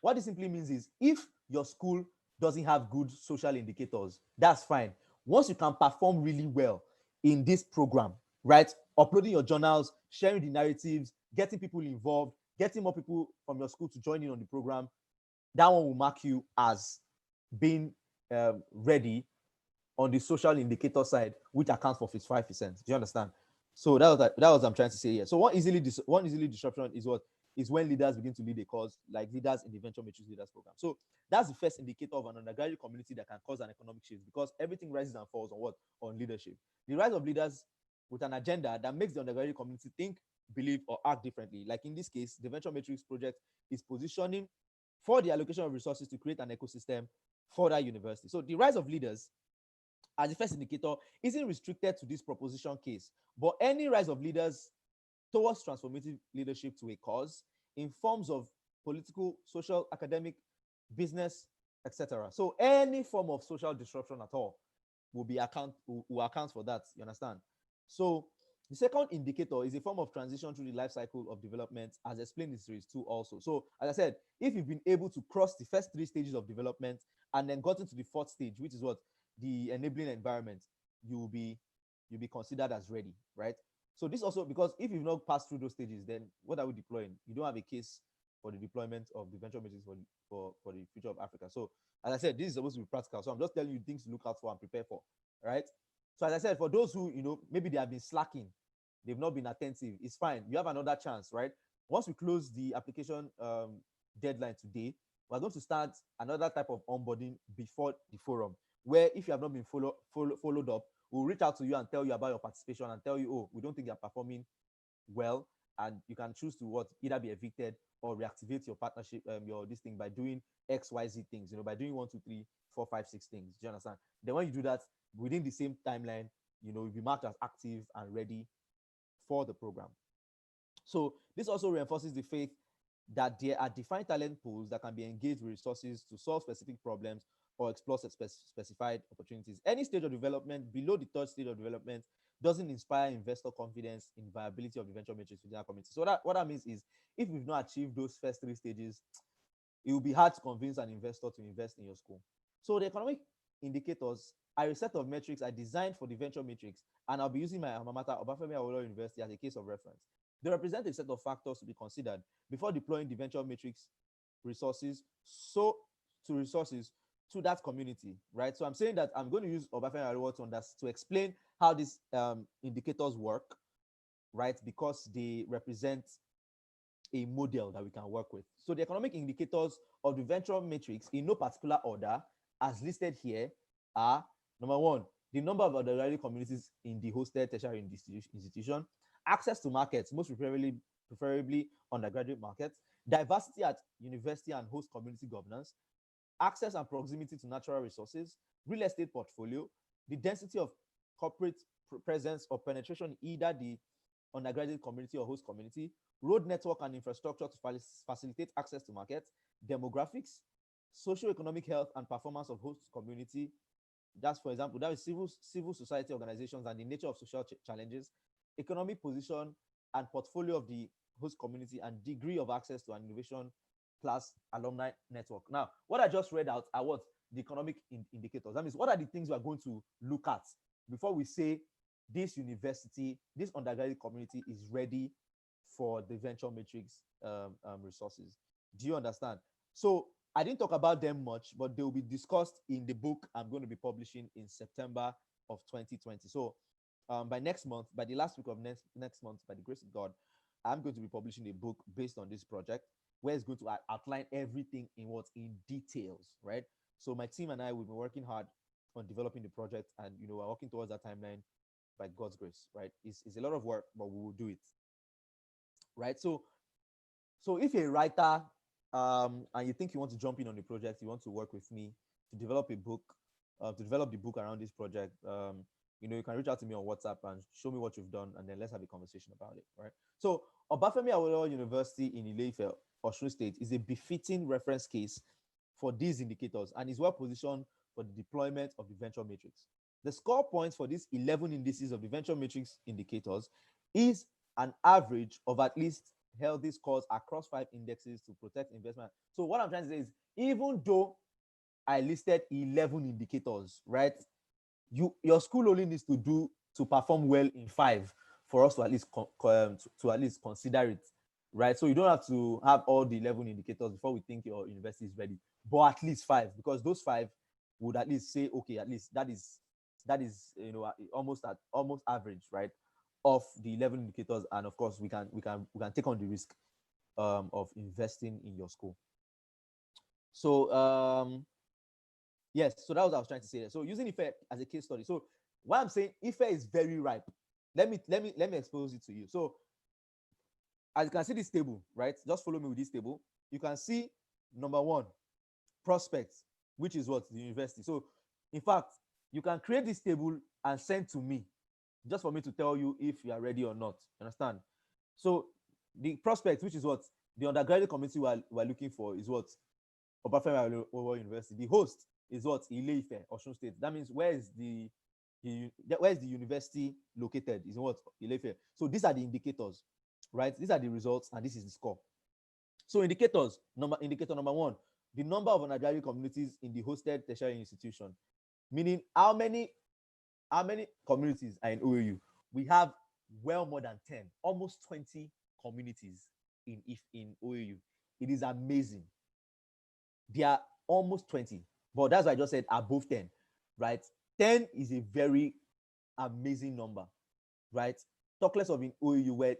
What this simply means is, if your school doesn't have good social indicators, that's fine. Once you can perform really well in this program, right, uploading your journals, sharing the narratives, getting people involved, getting more people from your school to join in on the program, that one will mark you as being ready on the social indicator side, which accounts for 55%. Do you understand? So that was what I'm trying to say here. So one easily disruption is what is when leaders begin to lead a cause, like leaders in the venture matrix leaders program. So that's the first indicator of an undergraduate community that can cause an economic shift, because everything rises and falls on what? On leadership. The rise of leaders with an agenda that makes the undergraduate community think, believe, or act differently. Like in this case, the venture matrix project is positioning for the allocation of resources to create an ecosystem for that university. So the rise of leaders as the first indicator isn't restricted to this proposition case, but any rise of leaders towards transformative leadership to a cause in forms of political, social, academic, business, etc. So any form of social disruption at all will account for that. You understand? So the second indicator is a form of transition through the life cycle of development, as explained in series 2 also. So as I said, if you've been able to cross the first 3 stages of development and then gotten to the 4th stage, which is what? The enabling environment, you'll be considered as ready, right? So this also, because if you've not passed through those stages, then what are we deploying? You don't have a case for the deployment of the venture matrix for the future of Africa. So as I said, this is supposed to be practical. So I'm just telling you things to look out for and prepare for, right? So as I said, for those who, maybe they have been slacking, they've not been attentive, it's fine. You have another chance, right? Once we close the application deadline today, we're going to start another type of onboarding before the forum, where if you have not been followed up, we'll reach out to you and tell you about your participation and tell you, oh, we don't think you're performing well, and you can choose to either be evicted or reactivate your partnership, your this thing by doing XYZ things, by doing 1, 2, 3, 4, 5, 6 things. Do you understand? Then when you do that within the same timeline, you'll be marked as active and ready for the program. So this also reinforces the faith that there are defined talent pools that can be engaged with resources to solve specific problems or explore specified opportunities. Any stage of development below the 3rd stage of development doesn't inspire investor confidence in viability of the venture matrix within our community. So what that means is, if we've not achieved those first 3 stages, it will be hard to convince an investor to invest in your school. So the economic indicators are a set of metrics I designed for the venture matrix, and I'll be using my alma mater, Obafemi Awolowo University, as a case of reference. They represent a set of factors to be considered before deploying the venture matrix resources to that community, right? So I'm saying that I'm going to use Obafemi Awolowo to explain how these indicators work, right? Because they represent a model that we can work with. So the economic indicators of the venture matrix, in no particular order, as listed here, are: number 1, the number of undergraduate communities in the hosted tertiary institution; access to markets, most preferably undergraduate markets; diversity at university and host community governance; access and proximity to natural resources; real estate portfolio; the density of corporate presence or penetration in either the undergraduate community or host community; road network and infrastructure to facilitate access to markets; demographics; socio-economic health and performance of host community. That's, for example, that is civil society organizations and the nature of social challenges; economic position and portfolio of the host community; and degree of access to an innovation plus alumni network. Now, what I just read out are what the economic indicators. That means, what are the things we are going to look at before we say this university, this undergraduate community is ready for the venture matrix resources. Do you understand? So I didn't talk about them much, but they will be discussed in the book I'm going to be publishing in September of 2020. So by next month, by the last week of next month, by the grace of God, I'm going to be publishing a book based on this project, where it's going to outline everything in details, right? So my team and I will be working hard on developing the project, and we're working towards that timeline by God's grace, right? It's a lot of work, but we will do it, right? So if you're a writer and you think you want to jump in on the project, you want to work with me to develop a book, to develop the book around this project, you can reach out to me on WhatsApp and show me what you've done, and then let's have a conversation about it, right? So Obafemi Awolowo University in Ile-Ife, Osun State, is a befitting reference case for these indicators and is well positioned for the deployment of the venture matrix. The score points for these 11 indices of the venture matrix indicators is an average of at least healthy scores across 5 indexes to protect investment. So what I'm trying to say is, even though I listed 11 indicators, right, your school only needs to perform well in 5 for us to at least to at least consider it right? So you don't have to have all the 11 indicators before we think your university is ready, but at least five, because those five would at least say, okay, at least that is almost average, right, of the 11 indicators. And of course, we can take on the risk of investing in your school. So yes, so that was what I was trying to say there. So using IFE as a case study. So why I'm saying IFE is very ripe. Let me expose it to you. So as you can see this table, right? Just follow me with this table. You can see number one, prospects, which is what? The university. So in fact, you can create this table and send to me just for me to tell you if you are ready or not. Understand? So the prospect, which is what the undergraduate community we're looking for, is what? Obafemi Awolowo University. The host is what? Ile-Ife, Osun State. That means where is the university located? Is what? Ile-Ife. So these are the indicators, right? These are the results, and this is the score. So indicator number one, the number of undergraduate communities in the hosted tertiary institution, meaning how many communities are in OAU. We have well more than 10, almost 20 communities in OAU. It is amazing. There are almost 20, but that's why I just said above 10, right? 10 is a very amazing number, right? Talk less of in OAU where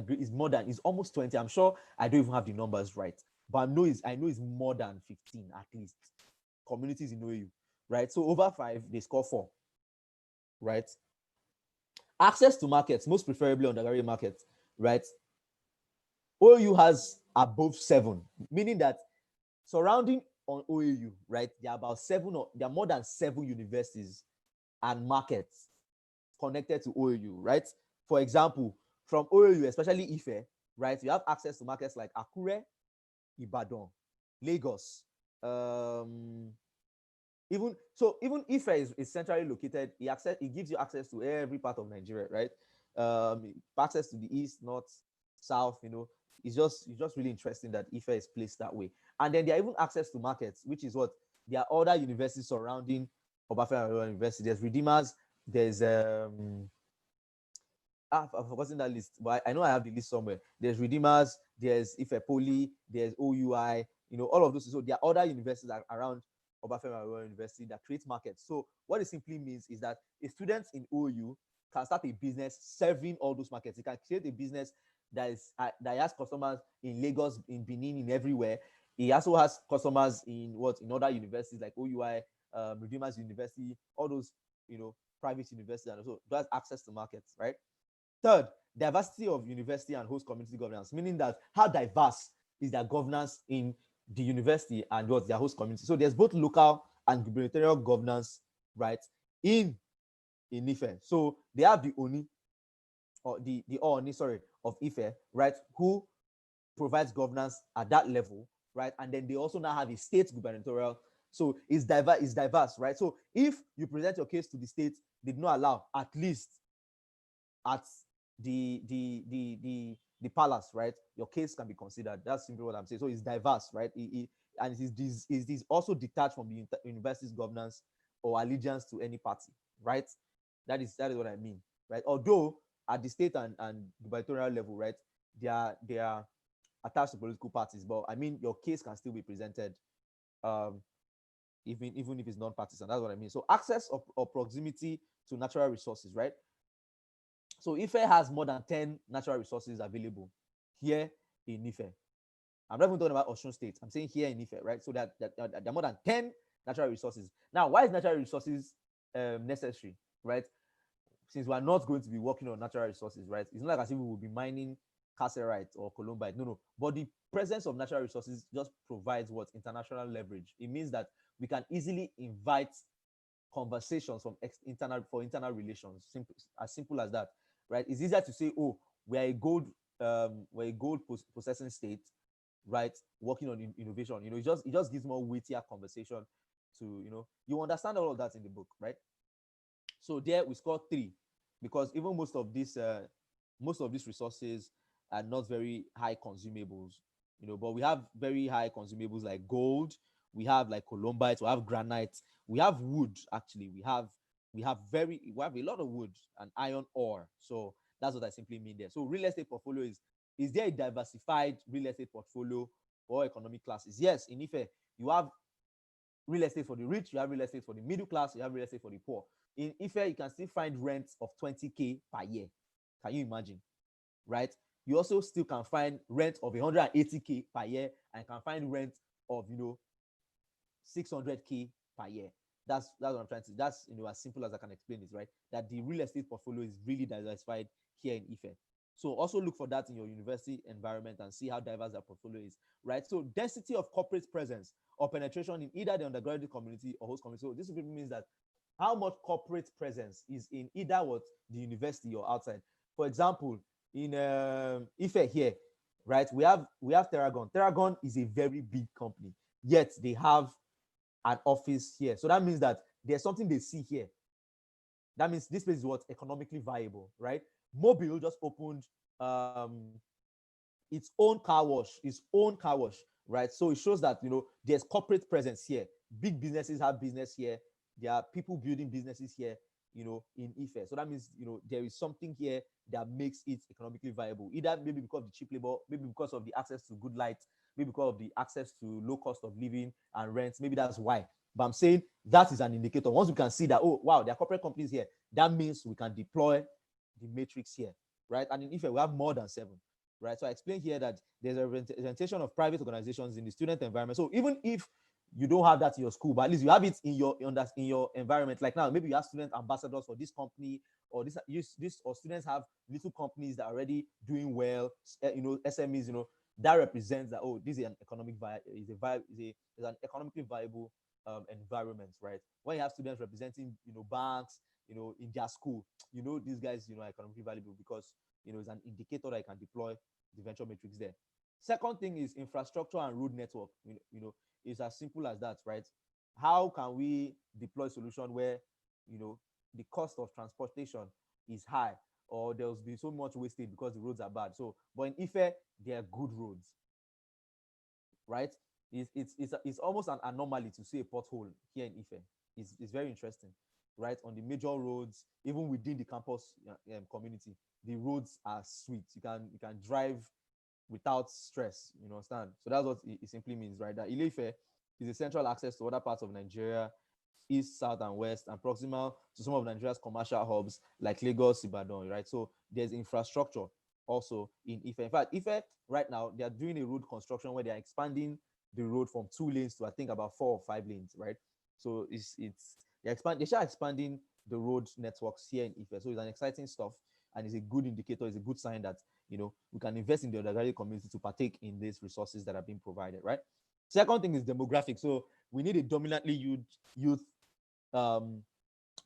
is more than, is almost 20. I'm sure I don't even have the numbers right, but I know it's more than 15 at least communities in OAU, right? So over 5, they score 4, right? Access to markets, most preferably undergraduate markets, right? OAU has above 7, meaning that surrounding on OAU, right? There are more than 7 universities and markets connected to OAU, right? For example, from OAU, especially Ife, right? You have access to markets like Akure, Ibadan, Lagos. Even Ife is centrally located. It gives you access to every part of Nigeria, right? Access to the east, north, south. It's just really interesting that Ife is placed that way. And then there are even access to markets, which is what there are other universities surrounding Obafemi University. There's Redeemers. There's I've forgotten that list, but I know I have the list somewhere. There's Redeemers, there's Ife Poly, there's OUI, all of those. So there are other universities around Obafemi University that create markets. So what it simply means is that a student in OU can start a business serving all those markets. He can create a business that has customers in Lagos, in Benin, in everywhere. He also has customers in other universities like OUI, Redeemers University, all those private universities, and also does access to markets, right? Third, diversity of university and host community governance, meaning that how diverse is their governance in the university and what their host community. So there's both local and gubernatorial governance, right, in Ife. So they have the Oni, or the Oni, sorry, of Ife, right, who provides governance at that level, right? And then they also now have a state gubernatorial. So it's diverse, right? So if you present your case to the state, they do not allow, at least at the palace, right? Your case can be considered. That's simply what I'm saying. So it's diverse, right? And it is also detached from the university's governance or allegiance to any party, right? That is what I mean, right? Although at the state and gubernatorial level, right, they are attached to political parties, but I mean your case can still be presented, even if it's non-partisan. That's what I mean. So access or proximity to natural resources, right? So Ife has more than 10 natural resources available here in Ife. I'm not even talking about Osun State. I'm saying here in Ife, right? So that there are more than 10 natural resources. Now, why is natural resources necessary, right? Since we're not going to be working on natural resources, right? It's not like as if we will be mining cassiterite or columbite. No. But the presence of natural resources just provides what? International leverage. It means that we can easily invite conversations from internal relations. As simple as that, right? It's easier to say, oh, we're a gold processing state, right? Working on innovation. It just gives more weightier conversation to, you understand all of that in the book, right? So there we scored 3, because even most of these resources are not very high consumables, but we have very high consumables like gold, we have like columbite, we have granite, we have wood. Actually, we have a lot of wood and iron ore. So that's what I simply mean there. So real estate portfolio is is there a diversified real estate portfolio or economic classes? Yes, in Ife, you have real estate for the rich, you have real estate for the middle class, you have real estate for the poor. In Ife, you can still find rents of 20K per year. Can you imagine? Right? You also still can find rent of 180K per year, and you can find rent of 600K per year. That's what I'm trying to. That's as simple as I can explain it, right? That the real estate portfolio is really diversified here in Ife. So also look for that in your university environment and see how diverse that portfolio is, right? So density of corporate presence or penetration in either the undergraduate community or host community. So this means that how much corporate presence is in either what the university or outside. For example, in Ife here, right? We have Terragon. Terragon is a very big company, yet they have an office here. So that means that there's something they see here. That means this place is what economically viable, right? Mobile just opened its own car wash, right? So it shows that there's corporate presence here. Big businesses have business here. There are people building businesses here, in Ife. So that means there is something here that makes it economically viable. Either maybe because of the cheap labor, maybe because of the access to good light, maybe because of the access to low cost of living and rent. Maybe that's why. But I'm saying that is an indicator. Once we can see that, oh wow, there are corporate companies here, that means we can deploy the matrix here, right? And in Ife, we have more than 7, right? So I explained here that there's a representation of private organizations in the student environment. So even if you don't have that in your school, but at least you have it in your environment. Like now, maybe you have student ambassadors for this company, or this or students have little companies that are already doing well, SMEs, that represents that, oh, this is an an economically viable environment, right? When you have students representing banks, in their school, these guys are economically valuable because it's an indicator that you can deploy the venture matrix there. Second thing is infrastructure and road network. It's as simple as that, right? How can we deploy a solution where the cost of transportation is high, or there's been so much wastage because the roads are bad? So, but in Ife, there are good roads, right? It's almost an anomaly to see a pothole here in Ife. It's very interesting, right? On the major roads, even within the campus community, the roads are sweet. You can drive without stress, understand? So that's what it simply means, right? That Ile-Ife is a central access to other parts of Nigeria, east, south, and west, and proximal to some of Nigeria's commercial hubs like Lagos, Ibadan, right? So there's infrastructure also in Ife. In fact, Ife right now, they are doing a road construction where they are expanding the road from 2 lanes to I think about 4 or 5 lanes, right? So they start expanding the road networks here in Ife. So it's an exciting stuff, and it's a good indicator, it's a good sign that we can invest in the undergraduate community to partake in these resources that are being provided, right? Second thing is demographic. So we need a dominantly youth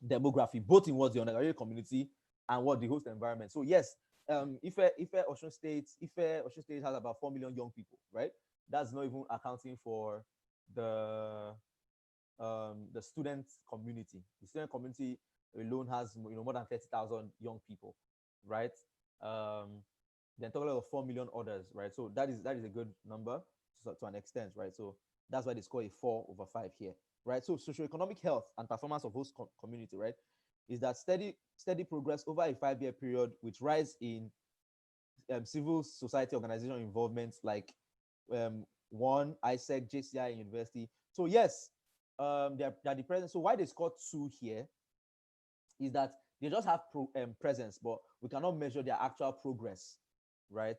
demography, both in what the undergraduate community and what the host environment. So yes, Ife Osun State has about 4 million young people, right? That's not even accounting for the student community. The student community alone has more than 30,000 young people, right? Then total of 4 million others, right? So that is a good number to an extent, right? So that's why they score a 4/5 here, right? So socioeconomic health and performance of host community, right, is that steady progress over a 5-year period with rise in civil society organization involvement like one ISEC, JCI, university. So yes, they're the presence. So why they scored 2 here is that they just have presence, but we cannot measure their actual progress, right?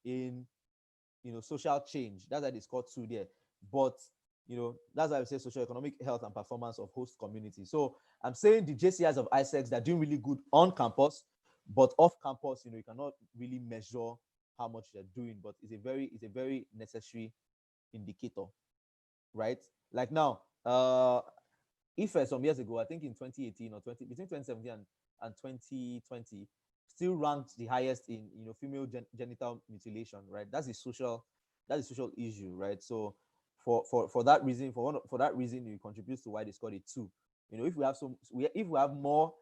In social change. That's why they scored 2 there. But that's why I say socioeconomic health and performance of host community. So I'm saying the JCIs of ISEX, they're doing really good on campus, but off campus, you cannot really measure how much they're doing. But it's a very necessary indicator, right? Like now, Ife some years ago, I think in 2018 or between 2017 and 2020, still ranked the highest in female genital mutilation, right? That's a social issue, right? So for that reason, it contributes to why they scored a 2. If we have more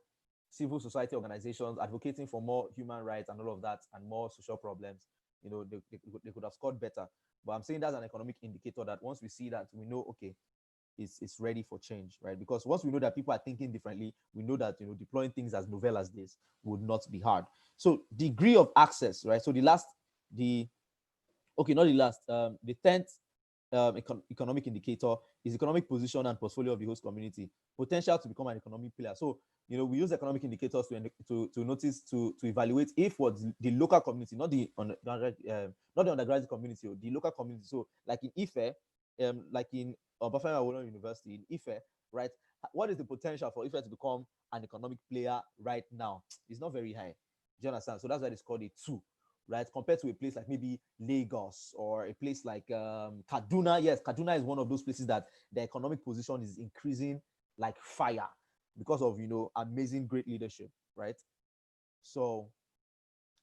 civil society organizations advocating for more human rights and all of that, and more social problems, they could have scored better. But I'm saying that's an economic indicator that once we see that, we know, okay, it's ready for change, right? Because once we know that people are thinking differently, we know that deploying things as novel as this would not be hard. So degree of access, right? So the last The okay, not the last. The 10th economic indicator is economic position and portfolio of the host community, potential to become an economic player. So, we use economic indicators to notice, to evaluate if what the local community, not the undergraduate community, or the local community. So, like in Ife, like in Obafemi University in Ife, right? What is the potential for Ife to become an economic player right now? It's not very high. Do you understand? So that's why it's called a two, right? Compared to a place like maybe Lagos or a place like Kaduna. Yes, Kaduna is one of those places that the economic position is increasing like fire because of amazing, great leadership, right? So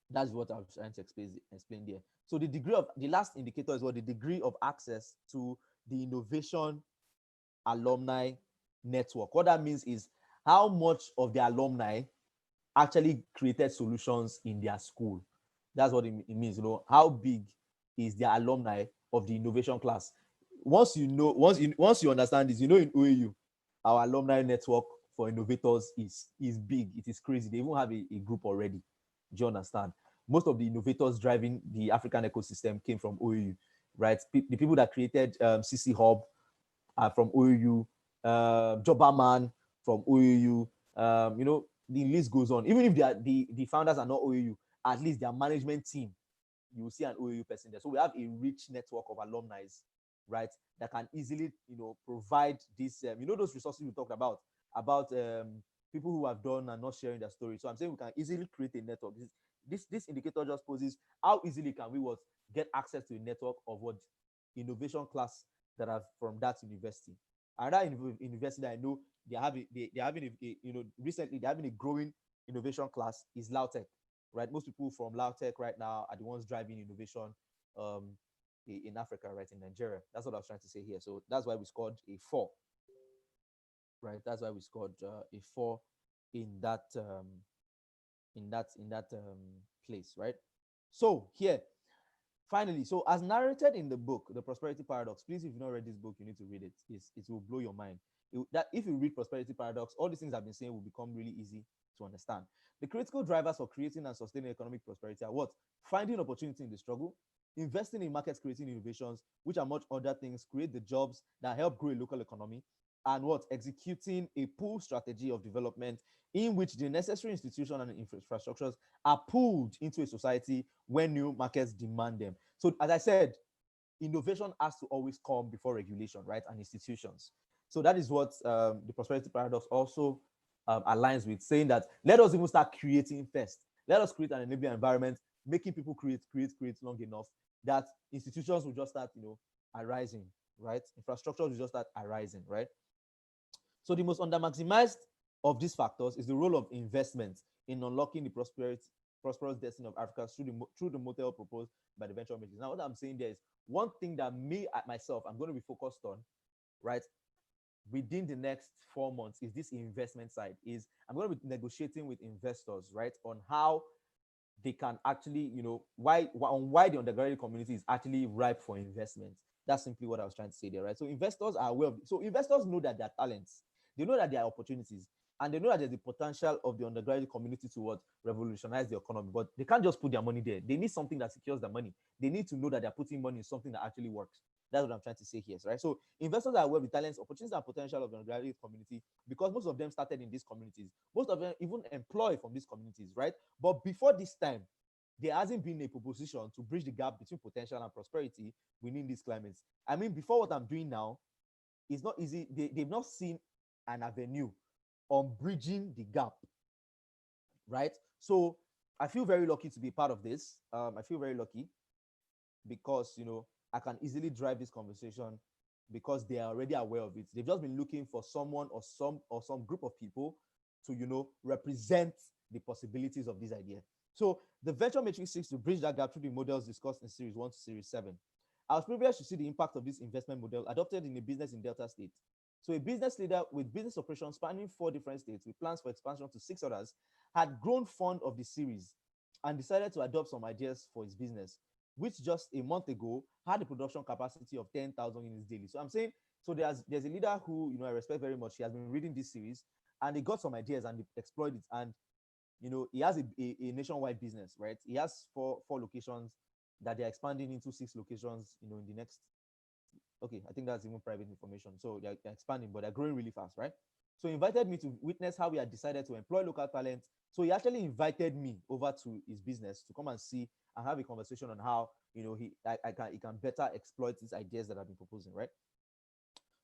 that's what I was trying to explain there. So the last indicator is what the degree of access to the innovation alumni network. What that means is how much of the alumni actually created solutions in their school. That's what it means. How big is the alumni of the innovation class? Once you understand this, in OAU, our alumni network for innovators is big. It is crazy. They even have a group already. Do you understand? Most of the innovators driving the African ecosystem came from OAU, right? The people that created CC Hub are from OAU, Jobberman from OAU. The list goes on. Even if the founders are not OAU, at least their management team, you will see an OAU person there. So we have a rich network of alumni, right, that can easily, provide this, those resources we talked about people who have done and not sharing their story. So I'm saying we can easily create a network. This indicator just poses how easily can we get access to a network of what innovation class that are from that university. Another university that I know they're having recently they're having a growing innovation class is Lautech, right? Most people from Lautech right now are the ones driving innovation um, in Africa, right, in Nigeria. That's what I was trying to say here. So that's why we scored a 4, right? That's why we scored a 4 in that place, right? So here, finally, so as narrated in the book, The Prosperity Paradox, please, if you've not read this book, you need to read it. It will blow your mind. That if you read Prosperity Paradox, all these things I've been saying will become really easy to understand. The critical drivers for creating and sustaining economic prosperity are what? Finding opportunity in the struggle, investing in markets, creating innovations, which among other things create the jobs that help grow a local economy, and what? Executing a pull strategy of development in which the necessary institutions and infrastructures are pulled into a society when new markets demand them. So, as I said, innovation has to always come before regulation, right? And institutions. So that is what the prosperity paradox also aligns with, saying that let us even start creating first. Let us create an enabling environment, making people create long enough that institutions will just start, arising, right? Infrastructures will just start arising, right? So the most under-maximized of these factors is the role of investment in unlocking the prosperous destiny of Africa through the model proposed by the venture makers. Now, what I'm saying there is one thing that myself, I'm going to be focused on, right, within the next 4 months is this investment side. Is I'm going to be negotiating with investors, right, on how they can actually, why the undergraduate community is actually ripe for investment. That's simply what I was trying to say there, right? So investors are aware of, so investors know that there are talents, they know that there are opportunities, and they know that there's the potential of the undergraduate community to what? Revolutionize the economy. But they can't just put their money there. They need something that secures the money. They need to know that they're putting money in something that actually works. That's what I'm trying to say here, right? So investors are aware of the talents, opportunities, and potential of the undergraduate community because most of them started in these communities. Most of them even employ from these communities, right? But before this time, there hasn't been a proposition to bridge the gap between potential and prosperity within these climates. I mean, before what I'm doing now, it's not easy. They've not seen an avenue on bridging the gap, right? So I feel very lucky to be part of this. I feel very lucky because I can easily drive this conversation because they are already aware of it. They've just been looking for someone or some group of people to represent the possibilities of this idea. So the venture matrix seeks to bridge that gap through the models discussed in series 1 to series 7. I was privileged to see the impact of this investment model adopted in a business in Delta State. So a business leader with business operations spanning 4 different states with plans for expansion to 6 others had grown fond of the series and decided to adopt some ideas for his business, which just a month ago had a production capacity of 10,000 units daily. So I'm saying, so there's a leader who I respect very much. He has been reading this series and he got some ideas and he explored it. And he has a nationwide business, right? He has four locations that they're expanding into 6 locations, in the next. Okay, I think that's even private information. So they're expanding, but they're growing really fast, right? So he invited me to witness how we had decided to employ local talent. So he actually invited me over to his business to come and see and have a conversation on how he can better exploit these ideas that I've been proposing, right?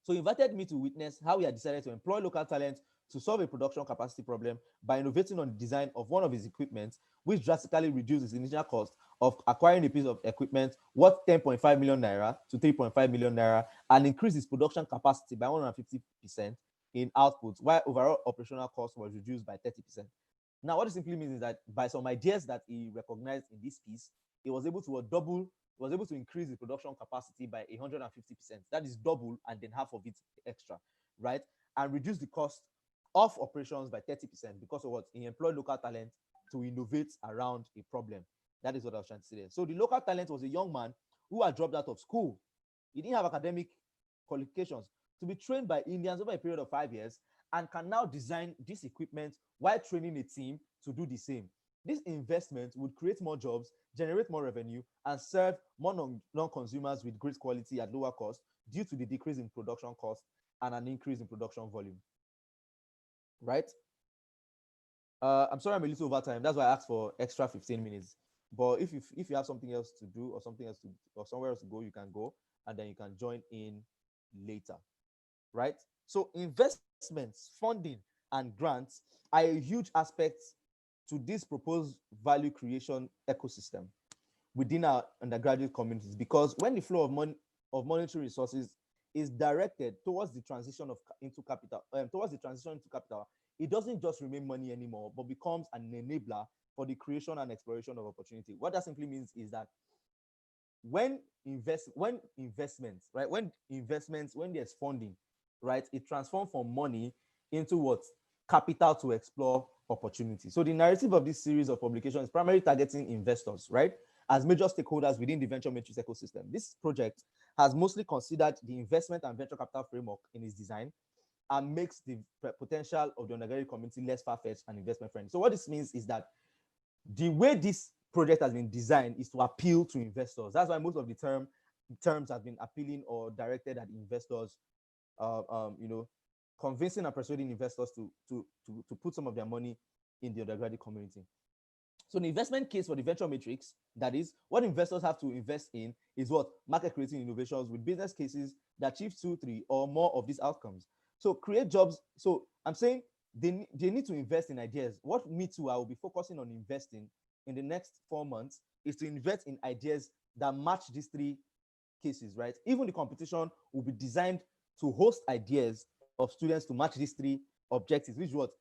So he invited me to witness how he had decided to employ local talent to solve a production capacity problem by innovating on the design of one of his equipment, which drastically reduced his initial cost of acquiring a piece of equipment worth 10.5 million naira to 3.5 million naira and increased his production capacity by 150% in output, while overall operational cost was reduced by 30%. Now, what it simply means is that by some ideas that he recognized in this piece, he was able to was able to increase the production capacity by 150%. That is double and then half of it extra, right? And reduce the cost of operations by 30% because of what? He employed local talent to innovate around a problem. That is what I was trying to say there. So the local talent was a young man who had dropped out of school. He didn't have academic qualifications to be trained by Indians over a period of 5 years and can now design this equipment while training a team to do the same. This investment would create more jobs, generate more revenue, and serve more non-consumers with great quality at lower cost due to the decrease in production cost and an increase in production volume. Right? I'm sorry I'm a little over time. That's why I asked for extra 15 minutes. But if you have something else to do or something else to or somewhere else to go, you can go and then you can join in later. Right? So investments, funding, and grants are a huge aspect to this proposed value creation ecosystem within our undergraduate communities, because when the flow of monetary resources is directed towards the transition into capital, it doesn't just remain money anymore, but becomes an enabler for the creation and exploration of opportunity. What that simply means is that when there's funding, right, it transforms from money into what? Capital to explore opportunity. So the narrative of this series of publications is primarily targeting investors, right, as major stakeholders within the venture matrix ecosystem. This project has mostly considered the investment and venture capital framework in its design and makes the potential of the undergraduate community less far-fetched and investment friendly. So what this means is that the way this project has been designed is to appeal to investors. That's why most of the terms have been appealing or directed at investors, convincing and persuading investors to put some of their money in the undergraduate community. So the investment case for the venture matrix, that is, what investors have to invest in is what? Market creating innovations with business cases that achieve 2, 3, or more of these outcomes. So create jobs. So I'm saying they need to invest in ideas. What me too, I will be focusing on investing in the next 4 months is to invest in ideas that match these 3 cases, right? Even the competition will be designed to host ideas of students to match these 3 objectives, which what?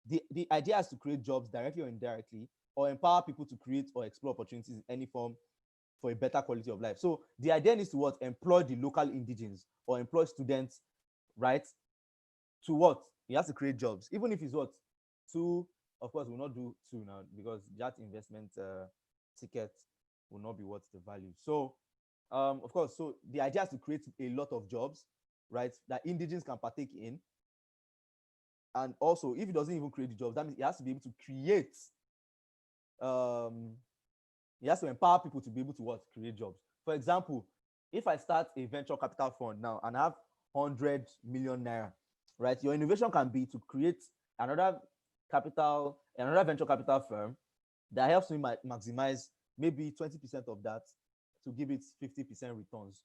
The idea is to create jobs directly or indirectly, or empower people to create or explore opportunities in any form for a better quality of life. So the idea is to what? Employ the local indigenes or employ students, right? To what? He has to create jobs, even if it's what? 2, of course, we'll not do 2 now because that investment ticket will not be worth the value. So, of course, so the idea is to create a lot of jobs, right, that indigenes can partake in. And also, if it doesn't even create the jobs, that means it has to be able to create. It has to empower people to be able to what? Create jobs. For example, if I start a venture capital fund now and I have 100 million naira, right? Your innovation can be to create another venture capital firm that helps me maximize maybe 20% of that to give it 50% returns.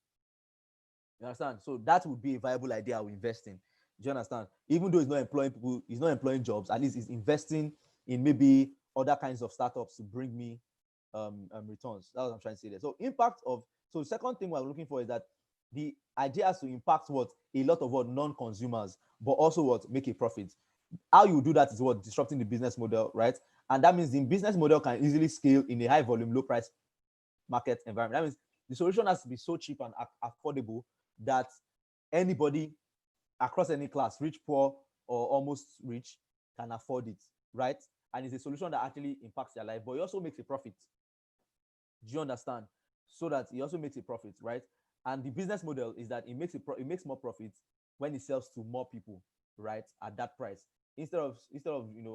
You understand? So that would be a viable idea I will invest in. Do you understand? Even though it's not employing people, it's not employing jobs, at least it's investing in maybe other kinds of startups to bring me returns. That's what I'm trying to say there. So the second thing we're looking for is that the idea is to impact what? A lot of what? Non-consumers, but also what? Make a profit. How you do that is what? Disrupting the business model, right? And that means the business model can easily scale in a high volume, low price market environment. That means the solution has to be so cheap and affordable that anybody across any class, rich, poor, or almost rich, can afford it, right? And it's a solution that actually impacts their life, but it also makes a profit. Do you understand? So that it also makes a profit, right? And the business model is that it makes more profits when it sells to more people, right, at that price instead of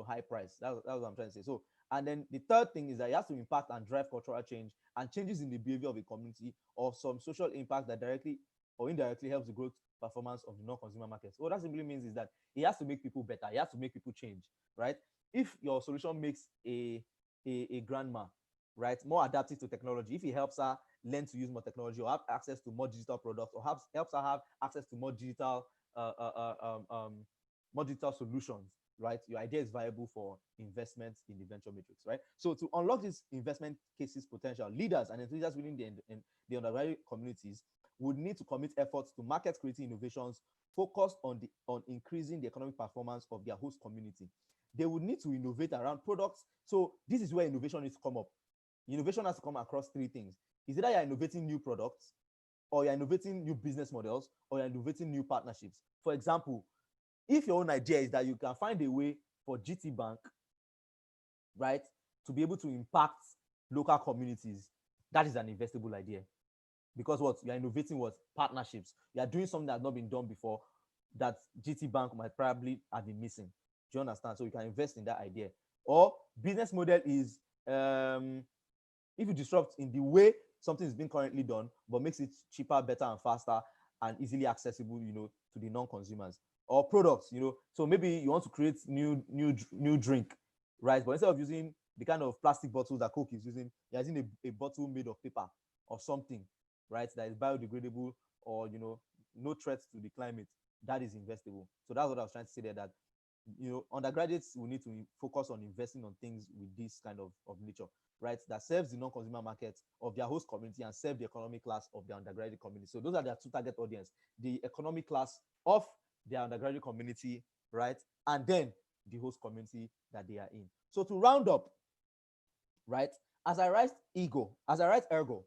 high price. That's what I'm trying to say. So And then the third thing is that it has to impact and drive cultural change and changes in the behavior of a community or some social impact that directly or indirectly helps the growth performance of the non-consumer market. So what that simply means is that it has to make people better. It has to make people change, right? If your solution makes a grandma, right, more adaptive to technology, if it helps her learn to use more technology or have access to more digital products or helps her have access to uh, uh, uh, um, um, more digital solutions, right? Your idea is viable for investment in the venture matrix, right? So to unlock this investment cases potential, leaders and enthusiasts within the undergraduate communities would need to commit efforts to market creating innovations focused on increasing the economic performance of their host community. They would need to innovate around products. So this is where innovation needs to come up. Innovation has to come across three things. Is either you're innovating new products, or you're innovating new business models, or you're innovating new partnerships. For example, if your own idea is that you can find a way for GT Bank, right, to be able to impact local communities, that is an investable idea. Because what you're innovating was partnerships. You are doing something that's not been done before that GT Bank might probably have been missing. Do you understand? So you can invest in that idea. Or business model is if you disrupt in the way something is being currently done, but makes it cheaper, better, and faster, and easily accessible, to the non-consumers. Or products, so maybe you want to create new drink, right? But instead of using the kind of plastic bottles that Coke is using, you're using a bottle made of paper or something, right? That is biodegradable or no threats to the climate. That is investable. So that's what I was trying to say there. That undergraduates will need to focus on investing on things with this kind of nature, right? That serves the non-consumer market of their host community and serve the economic class of their undergraduate community. So those are their two target audience: the economic class of their undergraduate community, right? And then the host community that they are in. So to round up, right? As I write Ergo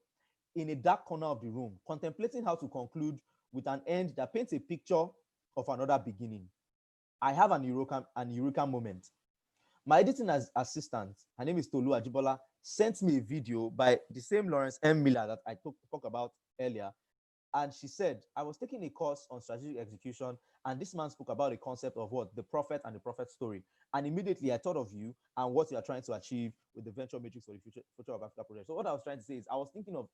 in a dark corner of the room, contemplating how to conclude with an end that paints a picture of another beginning, I have an eureka moment. My editing assistant, her name is Tolu Ajibola, sent me a video by the same Lawrence M. Miller that I talked about earlier. And she said, I was taking a course on strategic execution, and this man spoke about the concept of what? The prophet and the prophet story. And immediately I thought of you and what you are trying to achieve with the Venture Matrix for the Future of Africa project. So what I was trying to say is I was thinking of,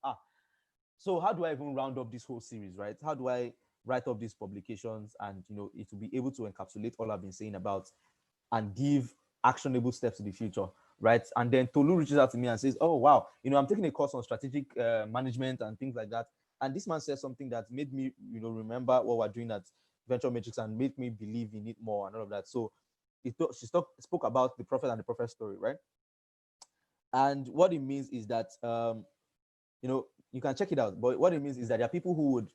so how do I even round up this whole series, right? How do I write up these publications and, it will be able to encapsulate all I've been saying about and give actionable steps to the future, right? And then Tolu reaches out to me and says, oh, wow, I'm taking a course on strategic management and things like that. And this man said something that made me, remember what we're doing at Venture Matrix and made me believe in it more and all of that. So she spoke about the prophet and the prophet story, right? And what it means is that, you can check it out. But what it means is that there are people who would,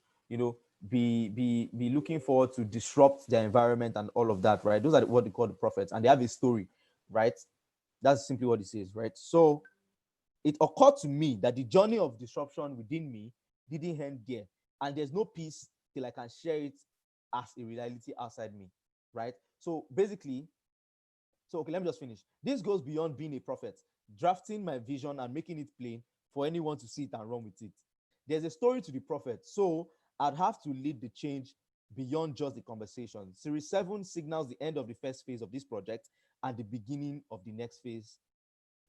be looking forward to disrupt their environment and all of that, right? Those are what they call the prophets, and they have a story, right? That's simply what it says, right? So it occurred to me that the journey of disruption within me didn't end there, and there's no peace till I can share it as a reality outside me, right? So basically, okay, let me just finish. This goes beyond being a prophet, drafting my vision and making it plain for anyone to see it and run with it. There's a story to the prophet, so I'd have to lead the change beyond just the conversation. Series 7 signals the end of the first phase of this project and the beginning of the next phase.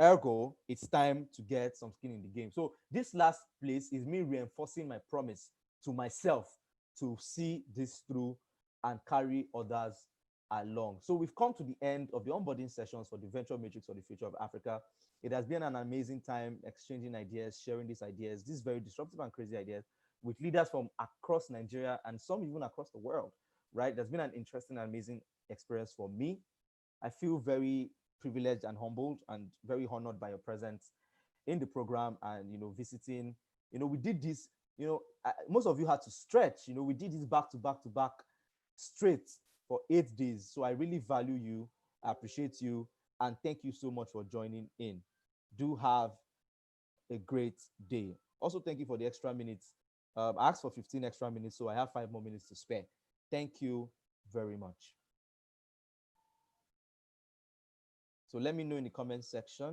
Ergo, it's time to get some skin in the game. So this last place is me reinforcing my promise to myself to see this through and carry others along. So we've come to the end of the onboarding sessions for the Venture Matrix for the Future of Africa. It has been an amazing time exchanging ideas, sharing these very disruptive and crazy ideas with leaders from across Nigeria and some even across the world, right? There's been an interesting and amazing experience for me. I feel very privileged and humbled and very honored by your presence in the program and, visiting. We did this, most of you had to stretch, we did this back to back to back straight for 8 days. So I really value you. I appreciate you. And thank you so much for joining in. Do have a great day. Also, thank you for the extra minutes. I asked for 15 extra minutes, so I have 5 more minutes to spare. Thank you very much. So let me know in the comment section